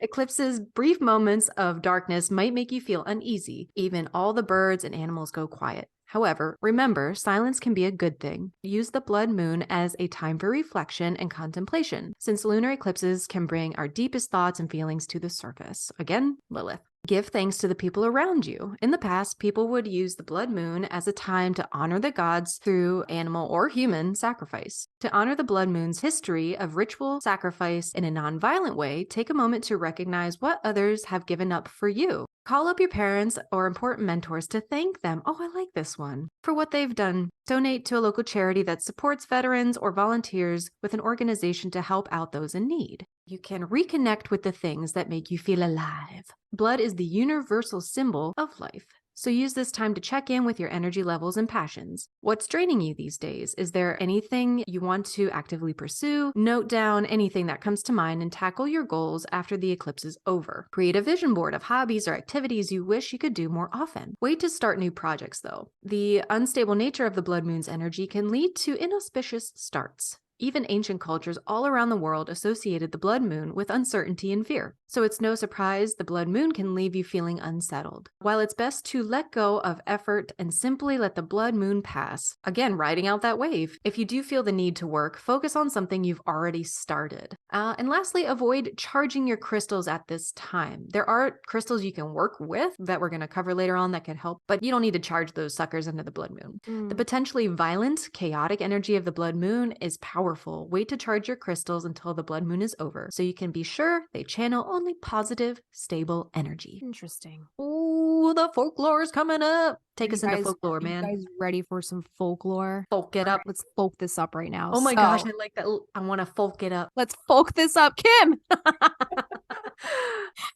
Eclipses, brief moments of darkness might make you feel uneasy. Even all the birds and animals go quiet. However, remember, silence can be a good thing. Use the blood moon as a time for reflection and contemplation, since lunar eclipses can bring our deepest thoughts and feelings to the surface. Again, Lilith. Give thanks to the people around you. In the past, people would use the blood moon as a time to honor the gods through animal or human sacrifice. To honor the blood moon's history of ritual sacrifice in a non-violent way, take a moment to recognize what others have given up for you. Call up your parents or important mentors to thank them. Oh, I like this one. For what they've done. Donate to a local charity that supports veterans or volunteers with an organization to help out those in need. You can reconnect with the things that make you feel alive. Blood is the universal symbol of life. So use this time to check in with your energy levels and passions. What's draining you these days? Is there anything you want to actively pursue? Note down anything that comes to mind and tackle your goals after the eclipse is over. Create a vision board of hobbies or activities you wish you could do more often. Wait to start new projects though. The unstable nature of the blood moon's energy can lead to inauspicious starts. Even ancient cultures all around the world associated the blood moon with uncertainty and fear. So it's no surprise the blood moon can leave you feeling unsettled. While it's best to let go of effort and simply let the blood moon pass, again, riding out that wave. If you do feel the need to work, focus on something you've already started. And lastly, avoid charging your crystals at this time. There are crystals you can work with that we're going to cover later on that can help, but you don't need to charge those suckers into the blood moon. The potentially violent, chaotic energy of the blood moon is powerful. Wait to charge your crystals until the blood moon is over, so you can be sure they channel only positive, stable energy. Interesting. Ooh, the folklore is coming up. Take us into folklore, man. You guys ready for some folklore? Folk it up. Let's folk this up right now. Oh my gosh, I like that. I want to folk it up. Let's folk this up, Kim.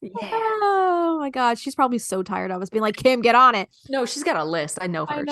Yeah. Oh my God. She's probably so tired of us being like, Kim, get on it. No, she's got a list. I know her.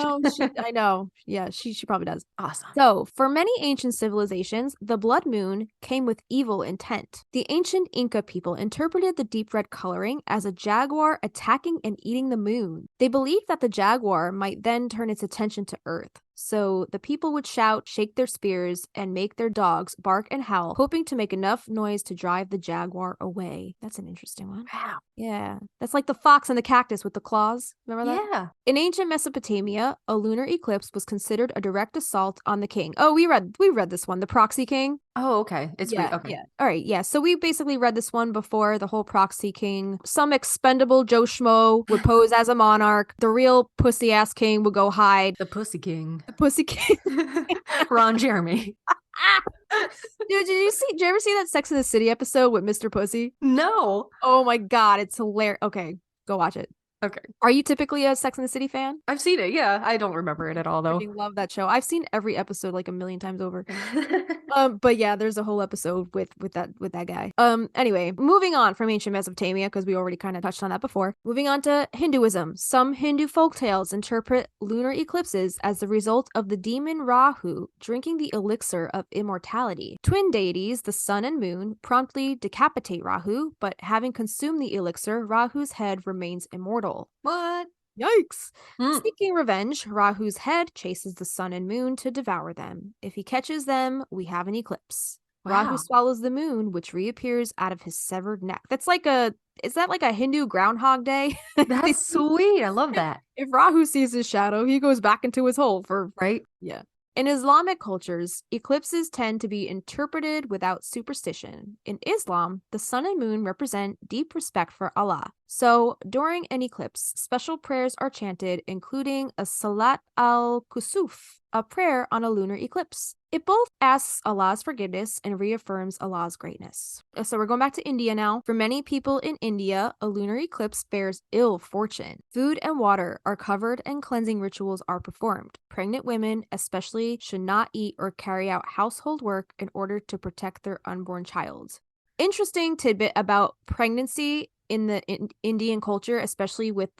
I know. Yeah, she probably does. Awesome. So, for many ancient civilizations, the blood moon came with evil intent. The ancient Inca people interpreted the deep red coloring as a jaguar attacking and eating the moon. They believed that the jaguar might then turn its attention to Earth. So the people would shout, shake their spears, and make their dogs bark and howl, hoping to make enough noise to drive the jaguar away. That's an interesting one. Wow. Yeah. That's like the fox and the cactus with the claws. Remember that? Yeah. In ancient Mesopotamia, a lunar eclipse was considered a direct assault on the king. Oh, we read this one, the proxy king. Oh, okay. It's Yeah, okay. yeah. All right, yeah. So we basically read this one before, the whole proxy king. Some expendable Joe Schmo would pose as a monarch. The real pussy ass king would go hide. The Pussy King. The pussy king. Ron Jeremy. Dude, did you ever see that Sex in the City episode with Mr. Pussy? No. Oh my God, it's hilarious. Okay, go watch it. Okay. Are you typically a Sex in the City fan? I've seen it. Yeah. I don't remember it at all, though. I love that show. I've seen every episode like a million times over. But yeah, there's a whole episode with that guy. Anyway, moving on from ancient Mesopotamia, because we already kind of touched on that before. Moving on to Hinduism. Some Hindu folktales interpret lunar eclipses as the result of the demon Rahu drinking the elixir of immortality. Twin deities, the sun and moon, promptly decapitate Rahu, but having consumed the elixir, Rahu's head remains immortal. What? Yikes! Mm. Seeking revenge, Rahu's head chases the sun and moon to devour them. If he catches them, we have an eclipse. Wow. Rahu swallows the moon, which reappears out of his severed neck. Is that like a Hindu Groundhog Day? That's sweet. I love that. If Rahu sees his shadow, he goes back into his hole Right? yeah. In Islamic cultures, eclipses tend to be interpreted without superstition. In Islam, the sun and moon represent deep respect for Allah. So, during an eclipse, special prayers are chanted, including a Salat al-Kusuf, a prayer on a lunar eclipse. It both asks Allah's forgiveness and reaffirms Allah's greatness. So we're going back to India now. For many people in India, a lunar eclipse bears ill fortune. Food and water are covered and cleansing rituals are performed. Pregnant women, especially, should not eat or carry out household work in order to protect their unborn child. Interesting tidbit about pregnancy in the Indian culture, especially with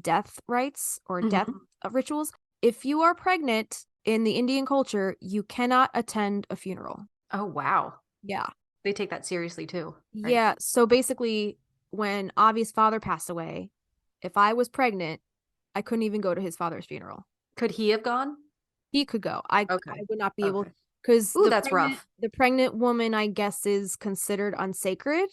death rites or death rituals. If you are pregnant in the Indian culture, you cannot attend a funeral. Oh, wow. Yeah. They take that seriously too. Right? Yeah. So basically, when Avi's father passed away, if I was pregnant, I couldn't even go to his father's funeral. Could he have gone? He could go. I would not be able, because that's rough. The pregnant woman, I guess, is considered unsacred.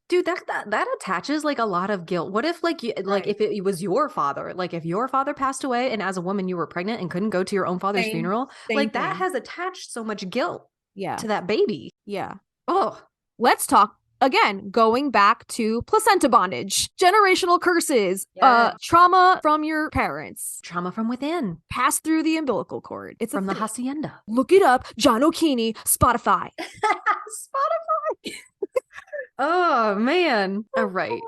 Dude, that attaches like a lot of guilt. What if like if it was your father, like if your father passed away and as a woman you were pregnant and couldn't go to your own father's funeral, like that has attached so much guilt to that baby. Yeah. Oh, let's talk again, going back to placenta bondage, generational curses, trauma from your parents, trauma from within, passed through the umbilical cord. It's from the hacienda. Look it up. John O'Keene, Spotify. Spotify. Oh, man. All right.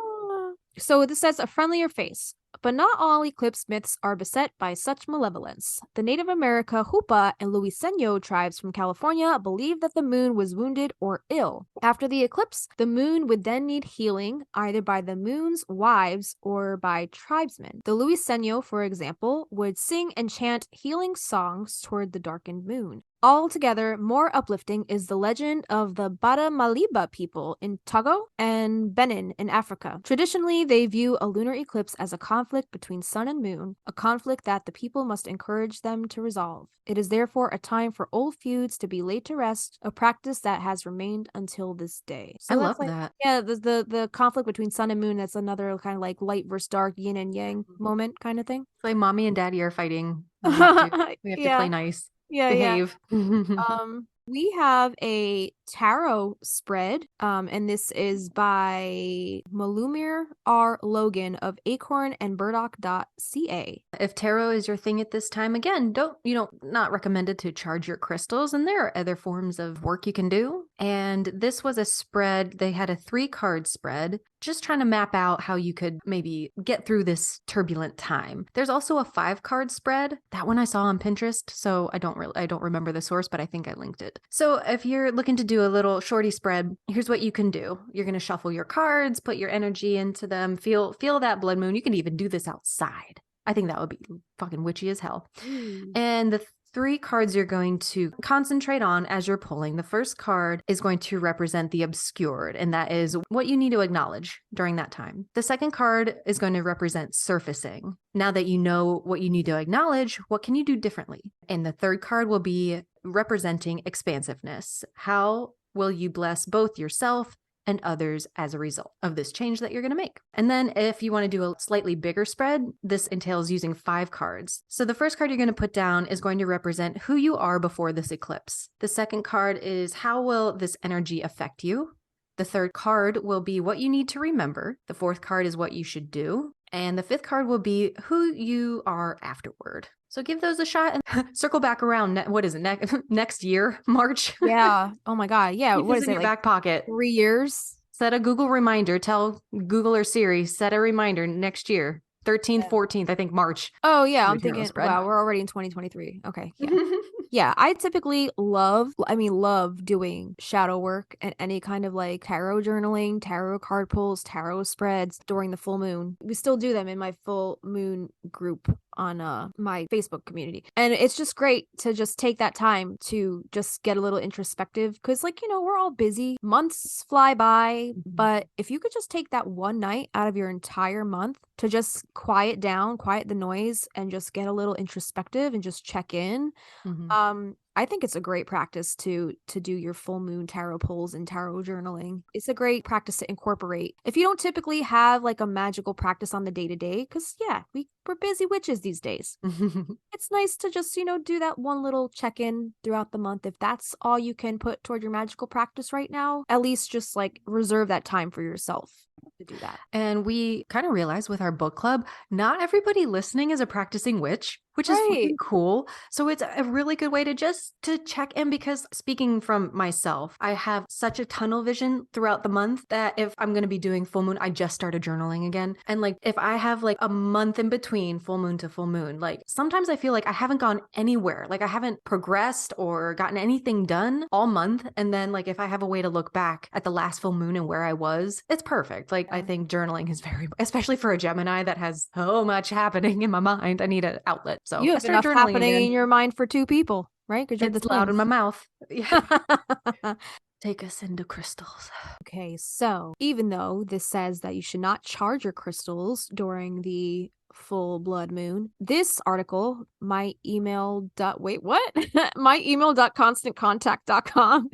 So this says a friendlier face. But not all eclipse myths are beset by such malevolence. The Native America Hupa and Luiseno tribes from California believed that the moon was wounded or ill. After the eclipse, the moon would then need healing either by the moon's wives or by tribesmen. The Luiseno, for example, would sing and chant healing songs toward the darkened moon. Altogether, more uplifting is the legend of the Bada Maliba people in Togo and Benin in Africa. Traditionally, they view a lunar eclipse as a conflict between sun and moon, a conflict that the people must encourage them to resolve. It is therefore a time for old feuds to be laid to rest, a practice that has remained until this day. So I love that. Yeah, the conflict between sun and moon, that's another kind of like light versus dark, yin and yang moment kind of thing. It's like mommy and daddy are fighting. We have to play nice. Behave. We have a tarot spread, and this is by Malumir R. Logan of acornandburdock.ca. If tarot is your thing at this time, again, not recommended to charge your crystals, and there are other forms of work you can do. And this was a spread. They had a 3-card spread, just trying to map out how you could maybe get through this turbulent time. There's also a 5-card spread. That one I saw on Pinterest, so I don't remember the source, but I think I linked it. So if you're looking to do do a little shorty spread, here's what you can do. You're going to shuffle your cards, put your energy into them, feel that blood moon. You can even do this outside. I think that would be fucking witchy as hell. And the 3 cards you're going to concentrate on as you're pulling. The first card is going to represent the obscured, and that is what you need to acknowledge during that time. The second card is going to represent surfacing. Now that you know what you need to acknowledge, what can you do differently? And the third card will be representing expansiveness. How will you bless both yourself and others as a result of this change that you're going to make? And then if you want to do a slightly bigger spread, this entails using 5 cards. So the first card you're going to put down is going to represent who you are before this eclipse. The second card is how will this energy affect you? The third card will be what you need to remember. The fourth card is what you should do. And the fifth card will be who you are afterward. So give those a shot and circle back around. What is it? Next year, March? Yeah. Oh my God. Yeah. Keep What this is in it? your Like back pocket. 3 years? Set a Google reminder. Tell Google or Siri, set a reminder next year. 13th, 14th, I think March. Oh yeah. Do a I'm tarot thinking, spread. wow, we're already in 2023. Okay. Yeah. Yeah, I typically love doing shadow work and any kind of like tarot journaling, tarot card pulls, tarot spreads during the full moon. We still do them in my full moon group on my Facebook community. And it's just great to just take that time to just get a little introspective because like, we're all busy. Months fly by, but if you could just take that one night out of your entire month to just quiet down, quiet the noise and just get a little introspective and just check in. I think it's a great practice to do your full moon tarot pulls and tarot journaling. It's a great practice to incorporate. If you don't typically have like a magical practice on the day-to-day, because yeah, we're busy witches these days. It's nice to just, do that one little check-in throughout the month. If that's all you can put toward your magical practice right now, at least just like reserve that time for yourself to do that. And we kind of realized with our book club, not everybody listening is a practicing witch, which is fucking cool. So it's a really good way to just to check in because speaking from myself, I have such a tunnel vision throughout the month that if I'm going to be doing full moon, I just started journaling again. And like if I have like a month in between full moon to full moon, like sometimes I feel like I haven't gone anywhere. Like I haven't progressed or gotten anything done all month. And then like if I have a way to look back at the last full moon and where I was, it's perfect. Like I think journaling is very, especially for a Gemini that has so much happening in my mind. I need an outlet. So you have enough happening in your mind for 2 people, right? Because you're it's loud in my mouth. Yeah. Take us into crystals. Okay, so even though this says that you should not charge your crystals during the full blood moon, this article, my email.constantcontact.com.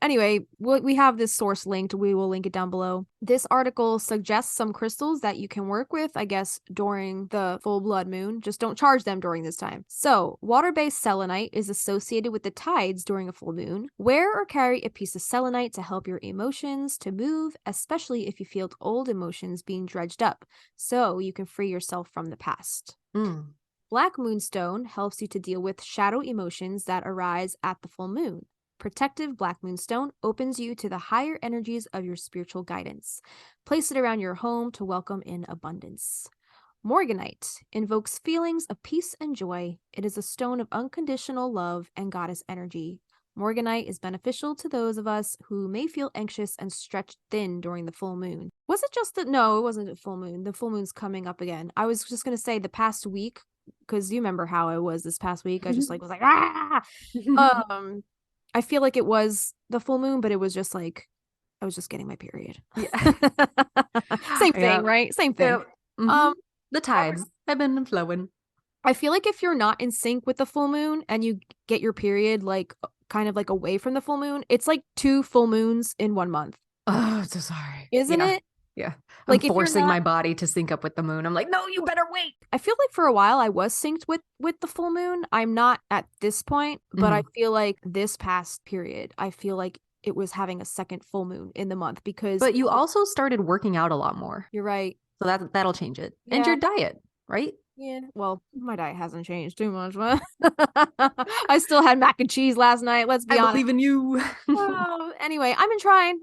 Anyway, we have this source linked. We will link it down below. This article suggests some crystals that you can work with, I guess, during the full blood moon. Just don't charge them during this time. So, water-based selenite is associated with the tides during a full moon. Wear or carry a piece of selenite to help your emotions to move, especially if you feel old emotions being dredged up, so you can free yourself from the past. Black moonstone helps you to deal with shadow emotions that arise at the full moon. Protective black moonstone opens you to the higher energies of your spiritual guidance. Place it around your home to welcome in abundance. Morganite invokes feelings of peace and joy. It is a stone of unconditional love and goddess energy. Morganite is beneficial to those of us who may feel anxious and stretched thin during the full moon. Was it just that? No, it wasn't a full moon. The full moon's coming up again. I was just going to say the past week, because you remember how I was this past week. I just was like, ah! I feel like it was the full moon, but it was just like, I was just getting my period. Yeah. Same thing, right? Same thing. The tides have been flowing. I feel like if you're not in sync with the full moon and you get your period like kind of like away from the full moon, it's like 2 full moons in 1 month. Oh, I'm so sorry. Isn't it? Yeah. Like I'm forcing my body to sync up with the moon. I'm like, no, you better wait. I feel like for a while I was synced with the full moon. I'm not at this point, but I feel like this past period, I feel like it was having a second full moon in the month because. But you also started working out a lot more. You're right. So that'll change it. Yeah. And your diet, right? Yeah. Well, my diet hasn't changed too much, but I still had mac and cheese last night. Let's be honest. I believe in you. Anyway, I'm trying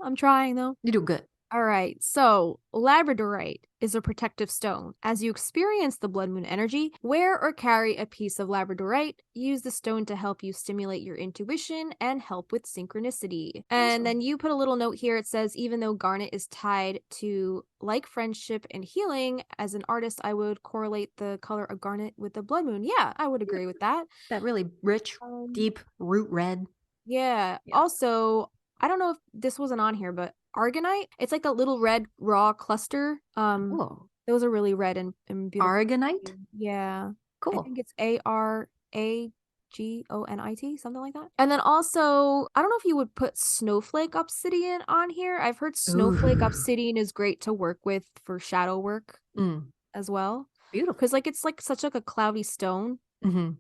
though. You do good. All right, so labradorite is a protective stone. As you experience the blood moon energy, wear or carry a piece of labradorite. Use the stone to help you stimulate your intuition and help with synchronicity. And then you put a little note here. It says, even though garnet is tied to like friendship and healing, as an artist, I would correlate the color of garnet with the blood moon. Yeah, I would agree with that. That really rich, deep root red. Yeah. Also, I don't know if this wasn't on here, but Argonite, it's like a little red raw cluster. Whoa. Those are really red and beautiful. Aragonite? Yeah. Cool. I think it's ARAGONIT, something like that. And then also, I don't know if you would put snowflake obsidian on here. I've heard snowflake obsidian is great to work with for shadow work as well. Beautiful. Because like it's like such like a cloudy stone.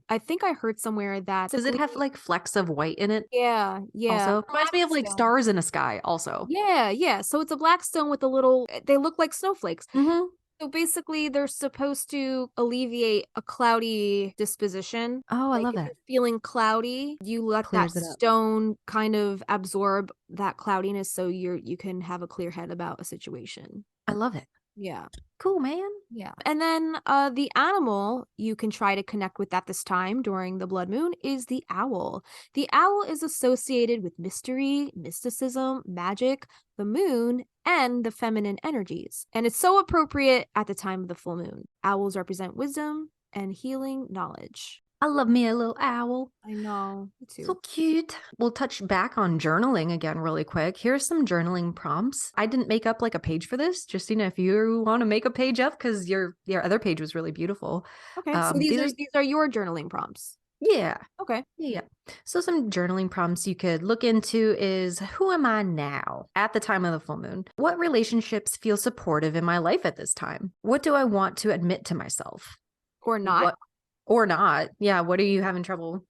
I think I heard somewhere that does it have like flecks of white in it? Yeah. Also reminds me of like stars in the sky also. Yeah. So it's a black stone with a little, they look like snowflakes. So basically they're supposed to alleviate a cloudy disposition. Oh, I Like love if that. you're feeling cloudy, you let Clears that it up. stone kind of absorb that cloudiness so you can have a clear head about a situation. I love it. Yeah. Cool, man. Yeah. And then the animal you can try to connect with at this time during the blood moon is the owl. The owl is associated with mystery, mysticism, magic, the moon, and the feminine energies. And it's so appropriate at the time of the full moon. Owls represent wisdom and healing knowledge. I love me a little owl. I know. Me too. So cute. We'll touch back on journaling again really quick. Here's some journaling prompts. I didn't make up like a page for this. Justina, if you want to make a page up, because your other page was really beautiful. Okay. So these are your journaling prompts. Yeah. Okay. Yeah. So some journaling prompts you could look into is, who am I now at the time of the full moon? What relationships feel supportive in my life at this time? What do I want to admit to myself? Or not. Or not. Yeah. What are you having trouble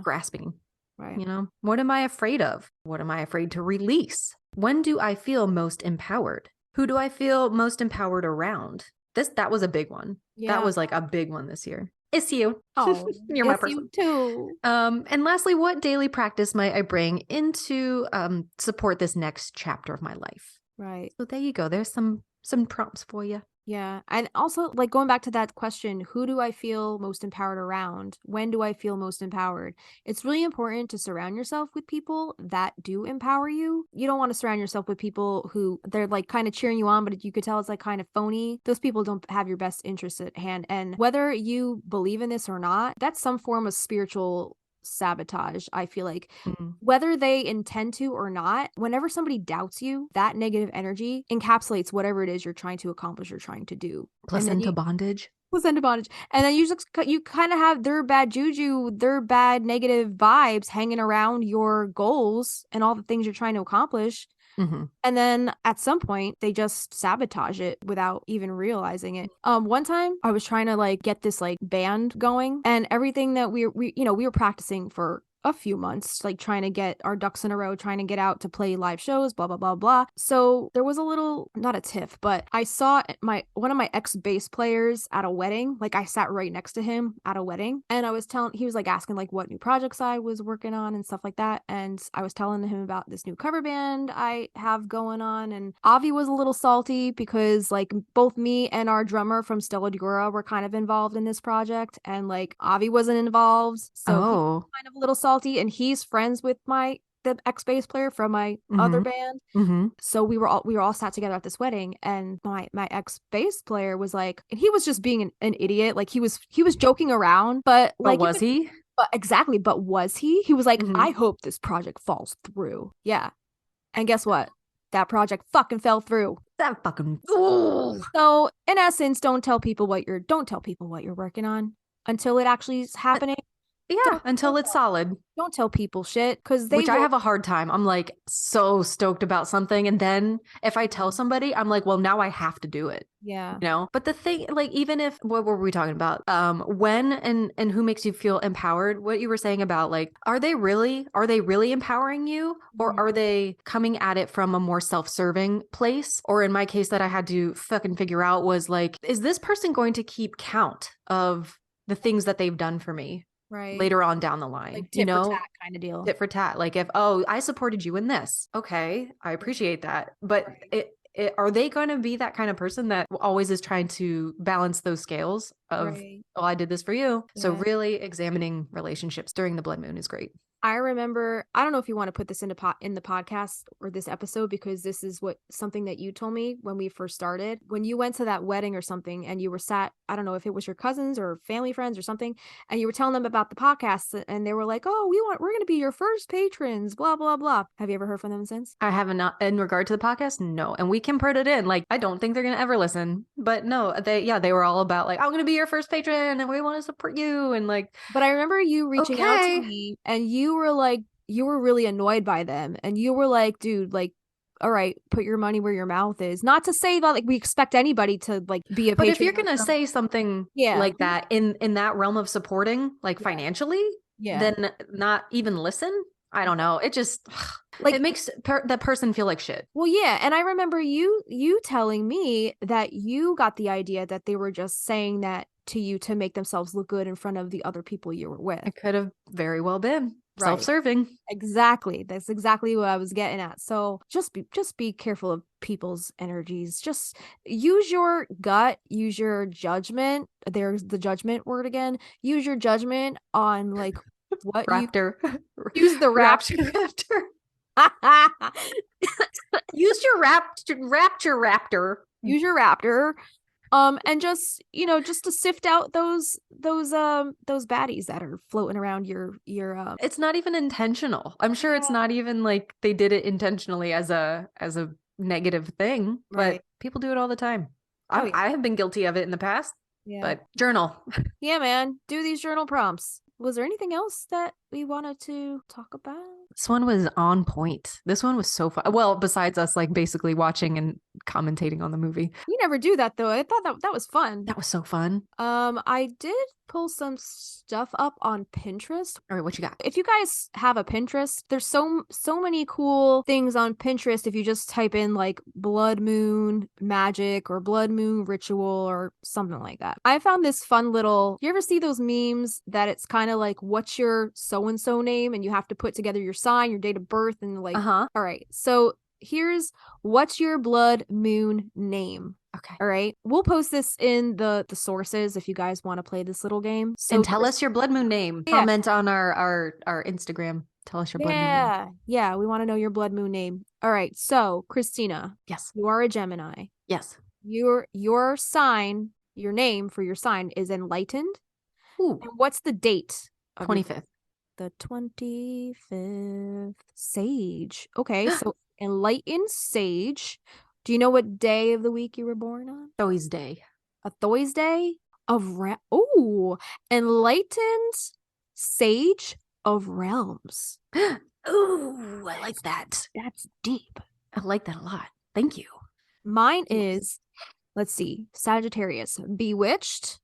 grasping? Right. You know, what am I afraid of? What am I afraid to release? When do I feel most empowered? Who do I feel most empowered around? That was a big one. Yeah. That was like a big one this year. It's you. Oh, You're my person. You too. And lastly, what daily practice might I bring into support this next chapter of my life? Right. So there you go. There's some prompts for you. Yeah. And also, like, going back to that question, who do I feel most empowered around? When do I feel most empowered? It's really important to surround yourself with people that do empower you. You don't want to surround yourself with people who they're like kind of cheering you on, but you could tell it's like kind of phony. Those people don't have your best interest at hand. And whether you believe in this or not, that's some form of spiritual sabotage. I feel like whether they intend to or not, whenever somebody doubts you, that negative energy encapsulates whatever it is you're trying to accomplish or trying to do. Placenta bondage. And then you kind of have their bad juju, their bad negative vibes hanging around your goals and all the things you're trying to accomplish. And then at some point they just sabotage it without even realizing it. One time I was trying to like get this like band going, and everything that we were practicing for a few months, like trying to get our ducks in a row, trying to get out to play live shows, blah, blah, blah, blah. So there was a little, not a tiff, but I saw one of my ex bass players at a wedding. Like I sat right next to him at a wedding, and he was like asking like what new projects I was working on and stuff like that. And I was telling him about this new cover band I have going on. And Avi was a little salty because like both me and our drummer from Stella Dura were kind of involved in this project, and like Avi wasn't involved. So he was kind of a little salty, and he's friends with the ex bass player from my other band. So we were all sat together at this wedding, and my ex bass player was like, and he was just being an idiot. Like he was joking around, but like, was he? But exactly. But was he? He was like, I hope this project falls through. Yeah. And guess what? That project fucking fell through. That fucking. So in essence, don't tell people what you're working on until it actually is happening. Yeah, until it's solid. Don't tell people shit, because I have a hard time. I'm like so stoked about something, and then if I tell somebody, I'm like, well, now I have to do it. Yeah. You know? But the thing, like, even if, what were we talking about? When and who makes you feel empowered? What you were saying about like, are they really empowering you, or are they coming at it from a more self-serving place? Or in my case that I had to fucking figure out was like, is this person going to keep count of the things that they've done for me? Right. Later on down the line, like tit for tat kind of deal. Tit for tat. Like if, I supported you in this. Okay. I appreciate that. But are they going to be that kind of person that always is trying to balance those scales of, Right. oh, I did this for you. So Yeah. really examining relationships during the blood moon is great. I remember, I don't know if you want to put this in the podcast or this episode, because this is something that you told me when we first started. When you went to that wedding or something and you were sat, I don't know if it was your cousins or family friends or something, and you were telling them about the podcast and they were like, oh, we're going to be your first patrons, blah, blah, blah. Have you ever heard from them since? I have not, in regard to the podcast, no. And we can put it in. Like, I don't think they're going to ever listen. But no, they were all about like, I'm going to be your first patron and we want to support you. And like, but I remember you reaching out to okay. me and you were like, you were really annoyed by them. And you were like, dude, like, all right, put your money where your mouth is. Not to say that like we expect anybody to like be a patron. But if you're going to say something like that in that realm of supporting, like financially, then not even listen. I don't know. It just like it makes that person feel like shit. Well, yeah. And I remember you telling me that you got the idea that they were just saying that to you to make themselves look good in front of the other people you were with. It could have very well been right. Self-serving. Exactly. That's exactly what I was getting at. So just be careful of people's energies. Just use your gut, use your judgment. There's the judgment word again. Use your judgment on like what raptor. Use the rapture. Use your raptor. Use your raptor. And just, just to sift out those baddies that are floating around your it's not even intentional. I'm sure it's not even like they did it intentionally as a negative thing, right. But people do it all the time. I have been guilty of it in the past. But journal. Yeah, man. Do these journal prompts. Was there anything else that we wanted to talk about? This one was on point. This one was so fun. Well, besides us like basically watching and commentating on the movie. We never do that though. I thought that was fun. That was so fun. I did pull some stuff up on Pinterest. All right, what you got? If you guys have a Pinterest, there's so many cool things on Pinterest if you just type in like blood moon magic or blood moon ritual or something like that. I found this fun little, you ever see those memes that it's kind of like what's your so-and-so name and you have to put together your sign, your date of birth, and like all right, so here's what's your blood moon name. Okay. All right. We'll post this in the sources if you guys want to play this little game. So and tell us your blood moon name. Yeah. Comment on our Instagram. Tell us your blood moon name. Yeah. We want to know your blood moon name. All right. So Kristina. Yes. You are a Gemini. Yes. Your sign, your name for your sign is Enlightened. Ooh. And what's the date? 25th. The 25th. Sage. Okay. So Enlightened Sage. Do you know what day of the week you were born on? Thursday. A Thursday of Enlightened Sage of Realms. Ooh, I like that. That's deep. I like that a lot. Thank you. Mine is, let's see, Sagittarius. Bewitched,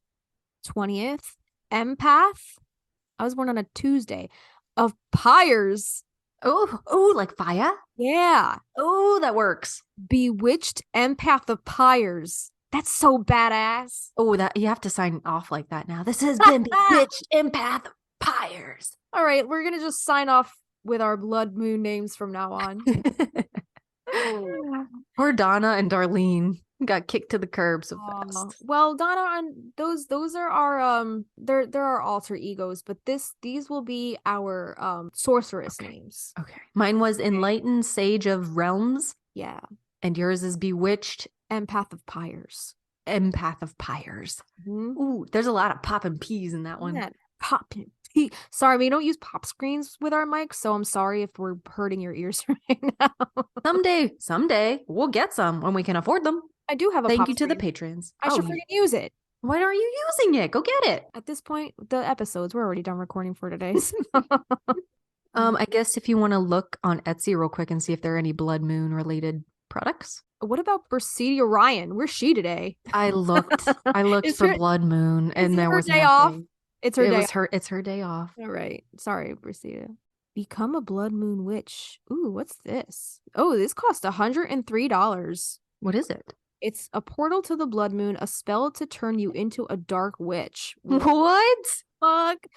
20th. Empath. I was born on a Tuesday. Of Pyres. Oh, like fire? Yeah. Oh, that works. Bewitched Empath of Pyres. That's so badass. Oh, that you have to sign off like that now. This has been Bewitched Empath of Pyres. All right, we're gonna just sign off with our blood moon names from now on. Poor Donna and Darlene got kicked to the curb so fast. Well, Donna and those are our they're our alter egos, but these will be our sorceress names. Okay. Mine was Enlightened Sage of Realms. Yeah. And yours is Bewitched Empath of Pyres. Empath of Pyres. Mm-hmm. Ooh, there's a lot of popping peas in that one. Yeah, popping pea. Sorry, we don't use pop screens with our mics, so I'm sorry if we're hurting your ears right now. Someday we'll get some when we can afford them. I do have a thank pop you to screen. the patrons. I should freaking use it. Why aren't you using it? Go get it. At this point, the episodes, we're already done recording for today. So. I guess if you want to look on Etsy real quick and see if there are any blood moon related products. What about Seedy Orion? Where's she today? I looked for blood moon and there was day nothing. Off. It's her day. It's her day off. All right. Sorry, Priscilla. Become a blood moon witch. Ooh, what's this? Oh, this cost $103. What is it? It's a portal to the blood moon, a spell to turn you into a dark witch. What? Fuck?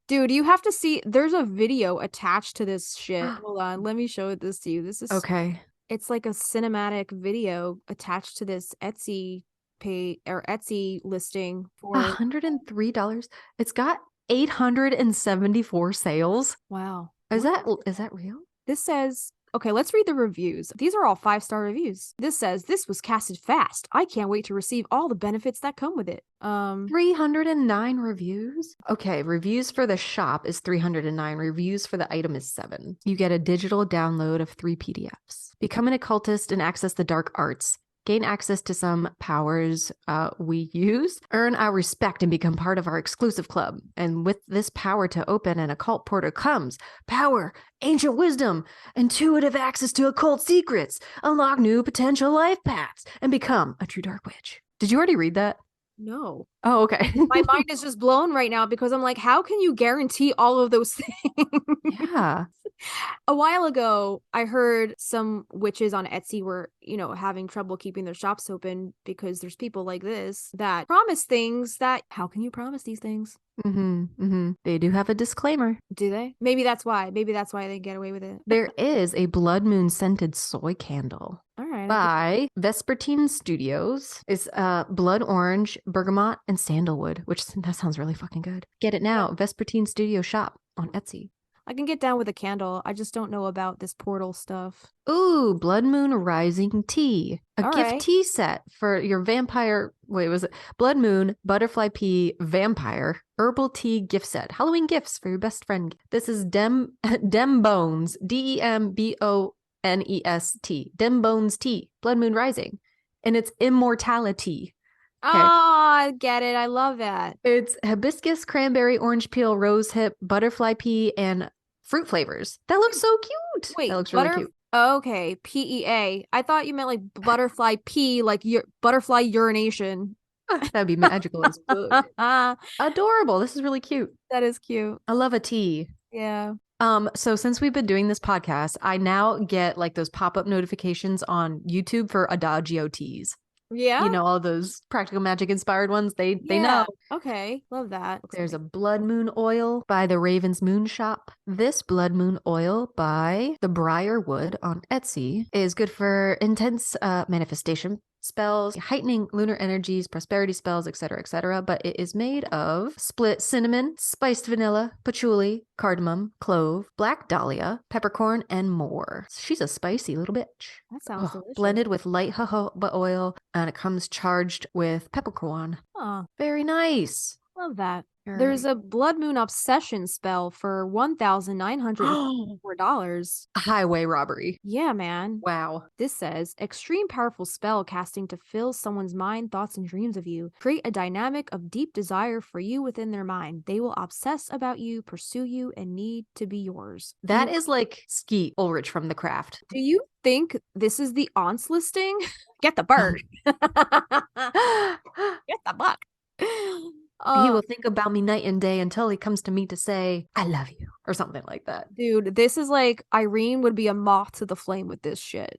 Dude, you have to see. There's a video attached to this shit. Hold on. Let me show this to you. This is okay. It's like a cinematic video attached to this Etsy pay or Etsy listing for $103. It's got 874 sales. wow. Is that real? This says, okay, let's read the reviews. These are all 5-star reviews. This says, this was casted fast. I can't wait to receive all the benefits that come with it. 309 reviews. Okay, reviews for the shop is 309. Reviews for the item is 7. You get a digital download of 3 PDFs. Become an occultist and access the dark arts. Gain access to some powers we use. Earn our respect and become part of our exclusive club. And with this power to open an occult portal comes power, ancient wisdom, intuitive access to occult secrets. Unlock new potential life paths and become a true dark witch. Did you already read that? No. Oh, okay. My mind is just blown right now because I'm like, how can you guarantee all of those things? Yeah. A while ago, I heard some witches on Etsy were, having trouble keeping their shops open because there's people like this that promise things that, how can you promise these things? They do have a disclaimer. Do they? Maybe that's why. Maybe that's why they get away with it. There is a blood moon scented soy candle. All right. By Vespertine Studios. It's blood orange, bergamot, and sandalwood, which that sounds really fucking good. Get it now. Vespertine Studio shop on Etsy. I can get down with a candle. I just don't know about this portal stuff. Ooh, Blood Moon Rising Tea. A All gift right. tea set for your vampire. Wait, was it Blood Moon, Butterfly Pea, Vampire, Herbal Tea gift set. Halloween gifts for your best friend. This is Dem Bones. DEMBONEST. Dem Bones Tea. Blood Moon Rising. And it's immortality. Okay. Oh, I get it. I love that. It's hibiscus, cranberry, orange peel, rose hip, butterfly pea, and fruit flavors. That looks so cute. Wait, that looks really cute. Okay, PEA. I thought you meant like butterfly pee, like your butterfly urination. That'd be magical as fuck. Adorable. This is really cute. That is cute. I love a tea. Yeah. So since we've been doing this podcast, I now get like those pop-up notifications on YouTube for Adagio teas. Yeah. All those practical magic inspired ones. They know. Okay. Love that. There's a blood moon oil by the Raven's Moon Shop. This blood moon oil by the Briarwood on Etsy is good for intense manifestation spells, heightening lunar energies, prosperity spells, etc., but it is made of split cinnamon, spiced vanilla, patchouli, cardamom, clove, black dahlia, peppercorn, and more. She's a spicy little bitch. That sounds delicious. Blended with light jojoba oil, and it comes charged with peppercorn. Oh, very nice. Love that. There's a blood moon obsession spell for $1,904. Highway robbery. Yeah, man. Wow. This says extreme powerful spell casting to fill someone's mind, thoughts, and dreams of you. Create a dynamic of deep desire for you within their mind. They will obsess about you, pursue you, and need to be yours. That is like Skeet Ulrich from The Craft. Do you think this is the aunts listing? Get the bird. Get the buck. He will think about me night and day until he comes to me to say, I love you, or something like that. Dude, this is like Irene would be a moth to the flame with this shit.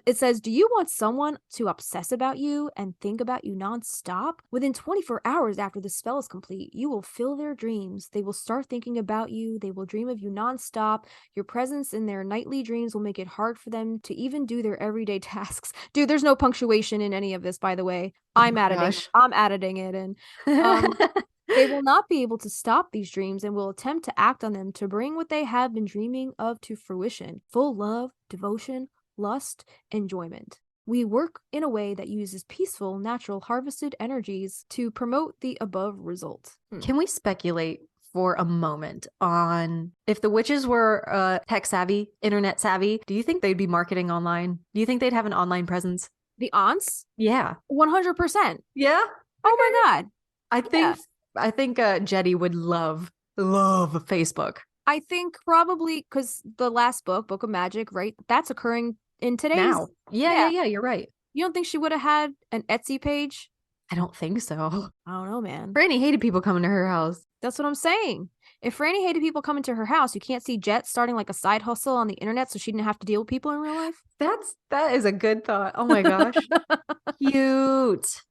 It says, do you want someone to obsess about you and think about you nonstop? Within 24 hours after the spell is complete, you will fill their dreams. They will start thinking about you. They will dream of you nonstop. Your presence in their nightly dreams will make it hard for them to even do their everyday tasks. Dude, there's no punctuation in any of this, by the way. I'm editing it in. They will not be able to stop these dreams and will attempt to act on them to bring what they have been dreaming of to fruition. Full love, devotion, lust, enjoyment. We work in a way that uses peaceful, natural, harvested energies to promote the above result. Can we speculate for a moment on if the witches were tech savvy, internet savvy? Do you think they'd be marketing online? Do you think they'd have an online presence? The aunts? Yeah. 100%. Yeah? Oh my God. I think Jetty would love Facebook. I think probably because the last book of Magick, right? That's occurring in today's. Now. Yeah, you're right. You don't think she would have had an Etsy page? I don't think so. I don't know, man. Franny hated people coming to her house. That's what I'm saying. If Franny hated people coming to her house, you can't see Jet starting like a side hustle on the internet so she didn't have to deal with people in real life. That is a good thought. Oh my gosh. Cute.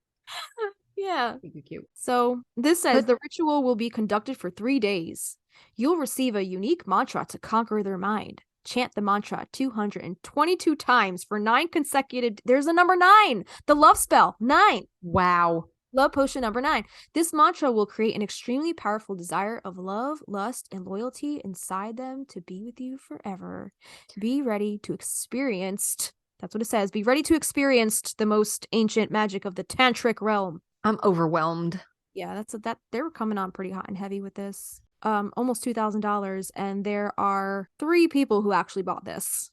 Yeah. Cute. So this says the ritual will be conducted for 3 days. You'll receive a unique mantra to conquer their mind. chant the mantra 222 times for 9 consecutive. There's a number 9. The love spell 9. Wow. Love potion number 9. This mantra will create an extremely powerful desire of love, lust, and loyalty inside them to be with you forever. Be ready to experience. That's what it says. Be ready to experience the most ancient magic of the tantric realm. I'm overwhelmed. Yeah, they were coming on pretty hot and heavy with this. Almost $2,000, and there are 3 people who actually bought this.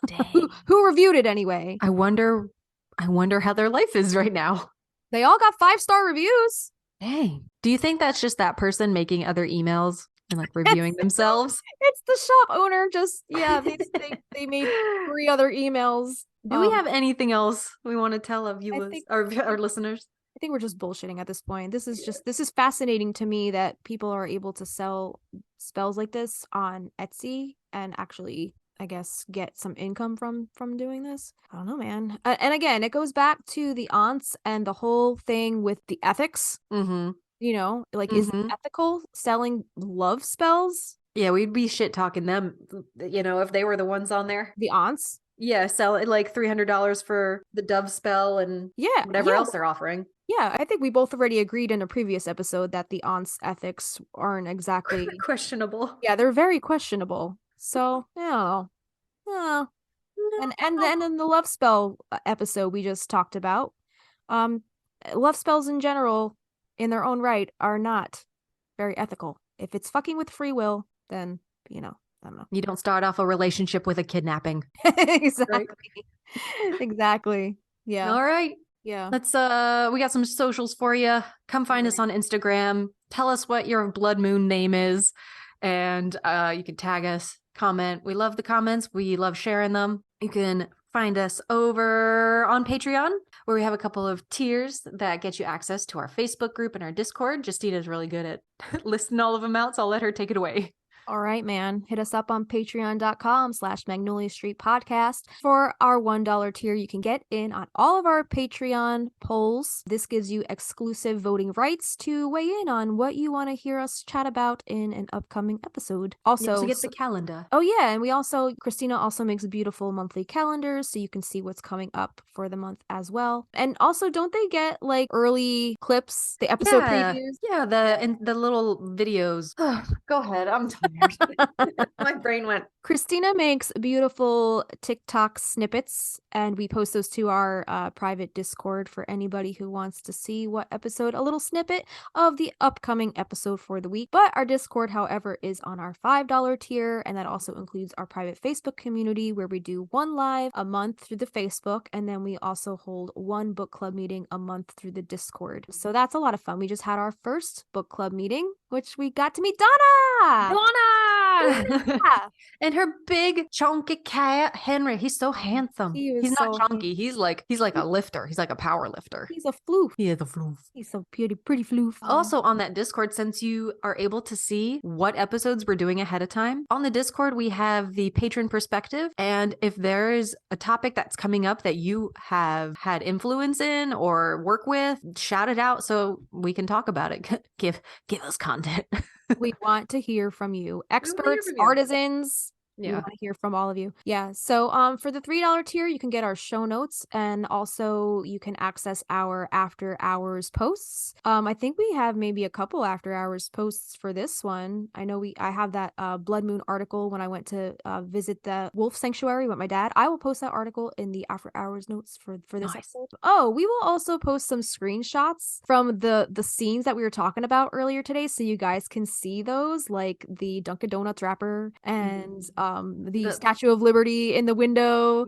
Dang. who reviewed it anyway. I wonder how their life is right now. They all got 5-star reviews. Dang. Do you think that's just that person making other emails and like reviewing themselves? It's the shop owner. Just they made 3 other emails. Do we have anything else we want to tell of you, our listeners? I think we're just bullshitting at this point. This is fascinating to me that people are able to sell spells like this on Etsy and actually, I guess, get some income from doing this. I don't know, man. And again, it goes back to the aunts and the whole thing with the ethics. Mm-hmm. You know, like, is it ethical selling love spells? Yeah, we'd be shit talking them, you know, if they were the ones on there. The aunts? Yeah, sell it like $300 for the dove spell and whatever else they're offering. Yeah, I think we both already agreed in a previous episode that the aunts' ethics aren't exactly questionable. Yeah, they're very questionable. So, I don't know. And then in the love spell episode we just talked about, love spells in general, in their own right, are not very ethical. If it's fucking with free will, then, you know, I don't know. You don't start off a relationship with a kidnapping. Exactly. Right? Exactly. Yeah. All right. Yeah. Let's we got some socials for you. Come find us on Instagram. Tell us what your blood moon name is, and you can tag us, comment. We love the comments. We love sharing them. You can find us over on Patreon, where we have a couple of tiers that get you access to our Facebook group and our Discord. Justina is really good at listing all of them out, so I'll let her take it away. All right, man. Hit us up on patreon.com/Magnolia Street Podcast. For our $1 tier, you can get in on all of our Patreon polls. This gives you exclusive voting rights to weigh in on what you want to hear us chat about in an upcoming episode. Also get the calendar. Oh, yeah. And Kristina also makes beautiful monthly calendars, so you can see what's coming up for the month as well. And also, don't they get like early clips, the episode previews? Yeah, the little videos. Go ahead. I'm tired. My brain went. Kristina makes beautiful TikTok snippets, and we post those to our private Discord for anybody who wants to see a little snippet of the upcoming episode for the week. But our Discord, however, is on our $5 tier, and that also includes our private Facebook community, where we do 1 live a month through the Facebook, and then we also hold 1 book club meeting a month through the Discord. So that's a lot of fun. We just had our first book club meeting, which we got to meet Donna! And her big chunky cat Henry. He's so handsome. He's not chunky. He's like a lifter. He's like a power lifter. He's a floof. He is a floof. He's so pretty floof. Also on that Discord, since you are able to see what episodes we're doing ahead of time, on the Discord we have the patron perspective, and if there's a topic that's coming up that you have had influence in or work with, shout it out so we can talk about it. Give us content. We want to hear from you, experts, artisans. Yeah. We want to hear from all of you. Yeah. So for the $3 tier, you can get our show notes, and also you can access our after hours posts. I think we have maybe a couple after hours posts for this one. I know I have that Blood Moon article when I went to visit the wolf sanctuary with my dad. I will post that article in the after hours notes for this episode. Oh, we will also post some screenshots from the scenes that we were talking about earlier today, so you guys can see those, like the Dunkin' Donuts wrapper and the Statue of Liberty in the window,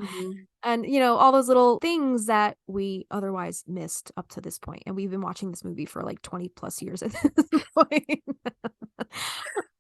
and all those little things that we otherwise missed up to this point. And we've been watching this movie for like 20 plus years at this point.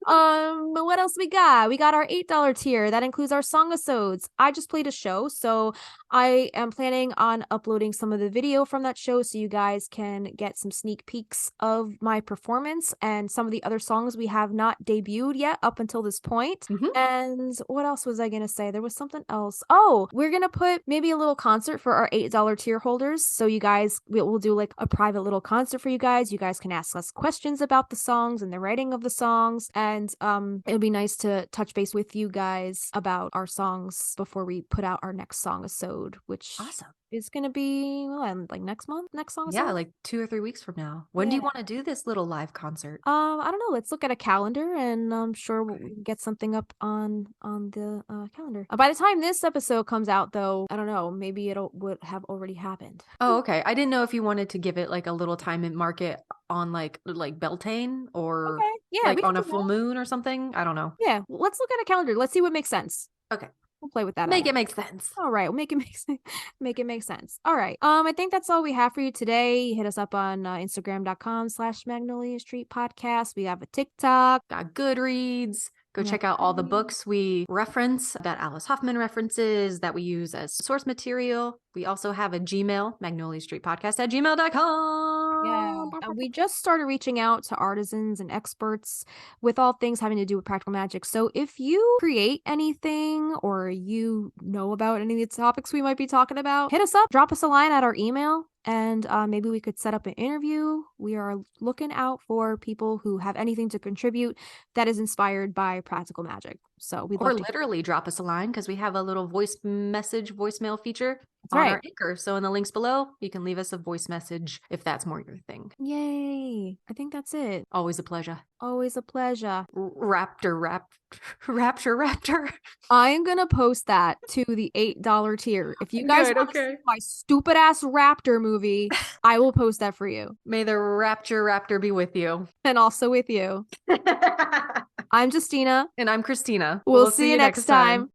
What else we got? We got our $8 tier that includes our song-episodes. I just played a show, so I am planning on uploading some of the video from that show so you guys can get some sneak peeks of my performance and some of the other songs we have not debuted yet up until this point. And what else was I gonna say? There was something else. Oh, we're gonna put maybe a little concert for our $8 tier holders, so you guys, we'll do like a private little concert for you guys. You guys can ask us questions about the songs and the writing of the songs, and And it'll be nice to touch base with you guys about our songs before we put out our next song-isode, which Awesome. is gonna be like next month, next song. Yeah, like 2 or 3 weeks from now. When do you Yeah. want to do this little live concert? I don't know. Let's look at a calendar, and I'm sure we'll Okay. get something up on the calendar. By the time this episode comes out, though, I don't know. Maybe would have already happened. Oh, okay. I didn't know if you wanted to give it like a little time and mark it on like Beltane or Okay. Yeah, like we can on a do full that. moon or something. I don't know. Yeah, let's look at a calendar. Let's see what makes sense. Okay. We'll play with that. Make idea. it make sense. All right, we'll make it make sense. Make it make sense. All right. I think that's all we have for you today. Hit us up on Instagram.com/Magnolia Street Podcast. We have a TikTok. Got Goodreads. Go Yeah. check out all the books we reference, that Alice Hoffman references, that we use as source material. We also have a Gmail, magnoliastreetpodcast@gmail.com. Yeah. We just started reaching out to artisans and experts with all things having to do with practical magic. So if you create anything or you know about any of the topics we might be talking about, hit us up, drop us a line at our email, and maybe we could set up an interview. We are looking out for people who have anything to contribute that is inspired by practical magic. So we'd Or love to. literally drop us a line because we have a little voicemail feature That's on right. our Anchor. So in the links below, you can leave us a voice message if that's more your thing. Yay. I think that's it. Always a pleasure. Always a pleasure. Rapture. I am going to post that to the $8 tier. If you guys Good, want to okay. see my stupid ass raptor movie, I will post that for you. May the raptor be with you. And also with you. I'm Justina. And I'm Kristina. We'll see you next time.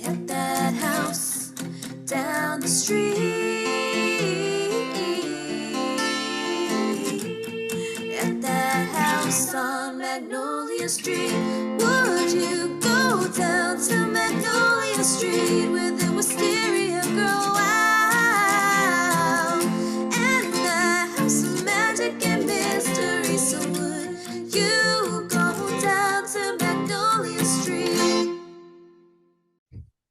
At that house down the street, at that house on Magnolia Street, would you go down to Magnolia Street with the wisteria girl? Wow, and that house of magic and mystery. So would you go down to Magnolia Street?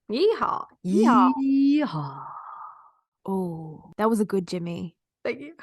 Yeehaw. Yeehaw. Yeehaw. Oh, that was a good Jimmy. Thank you.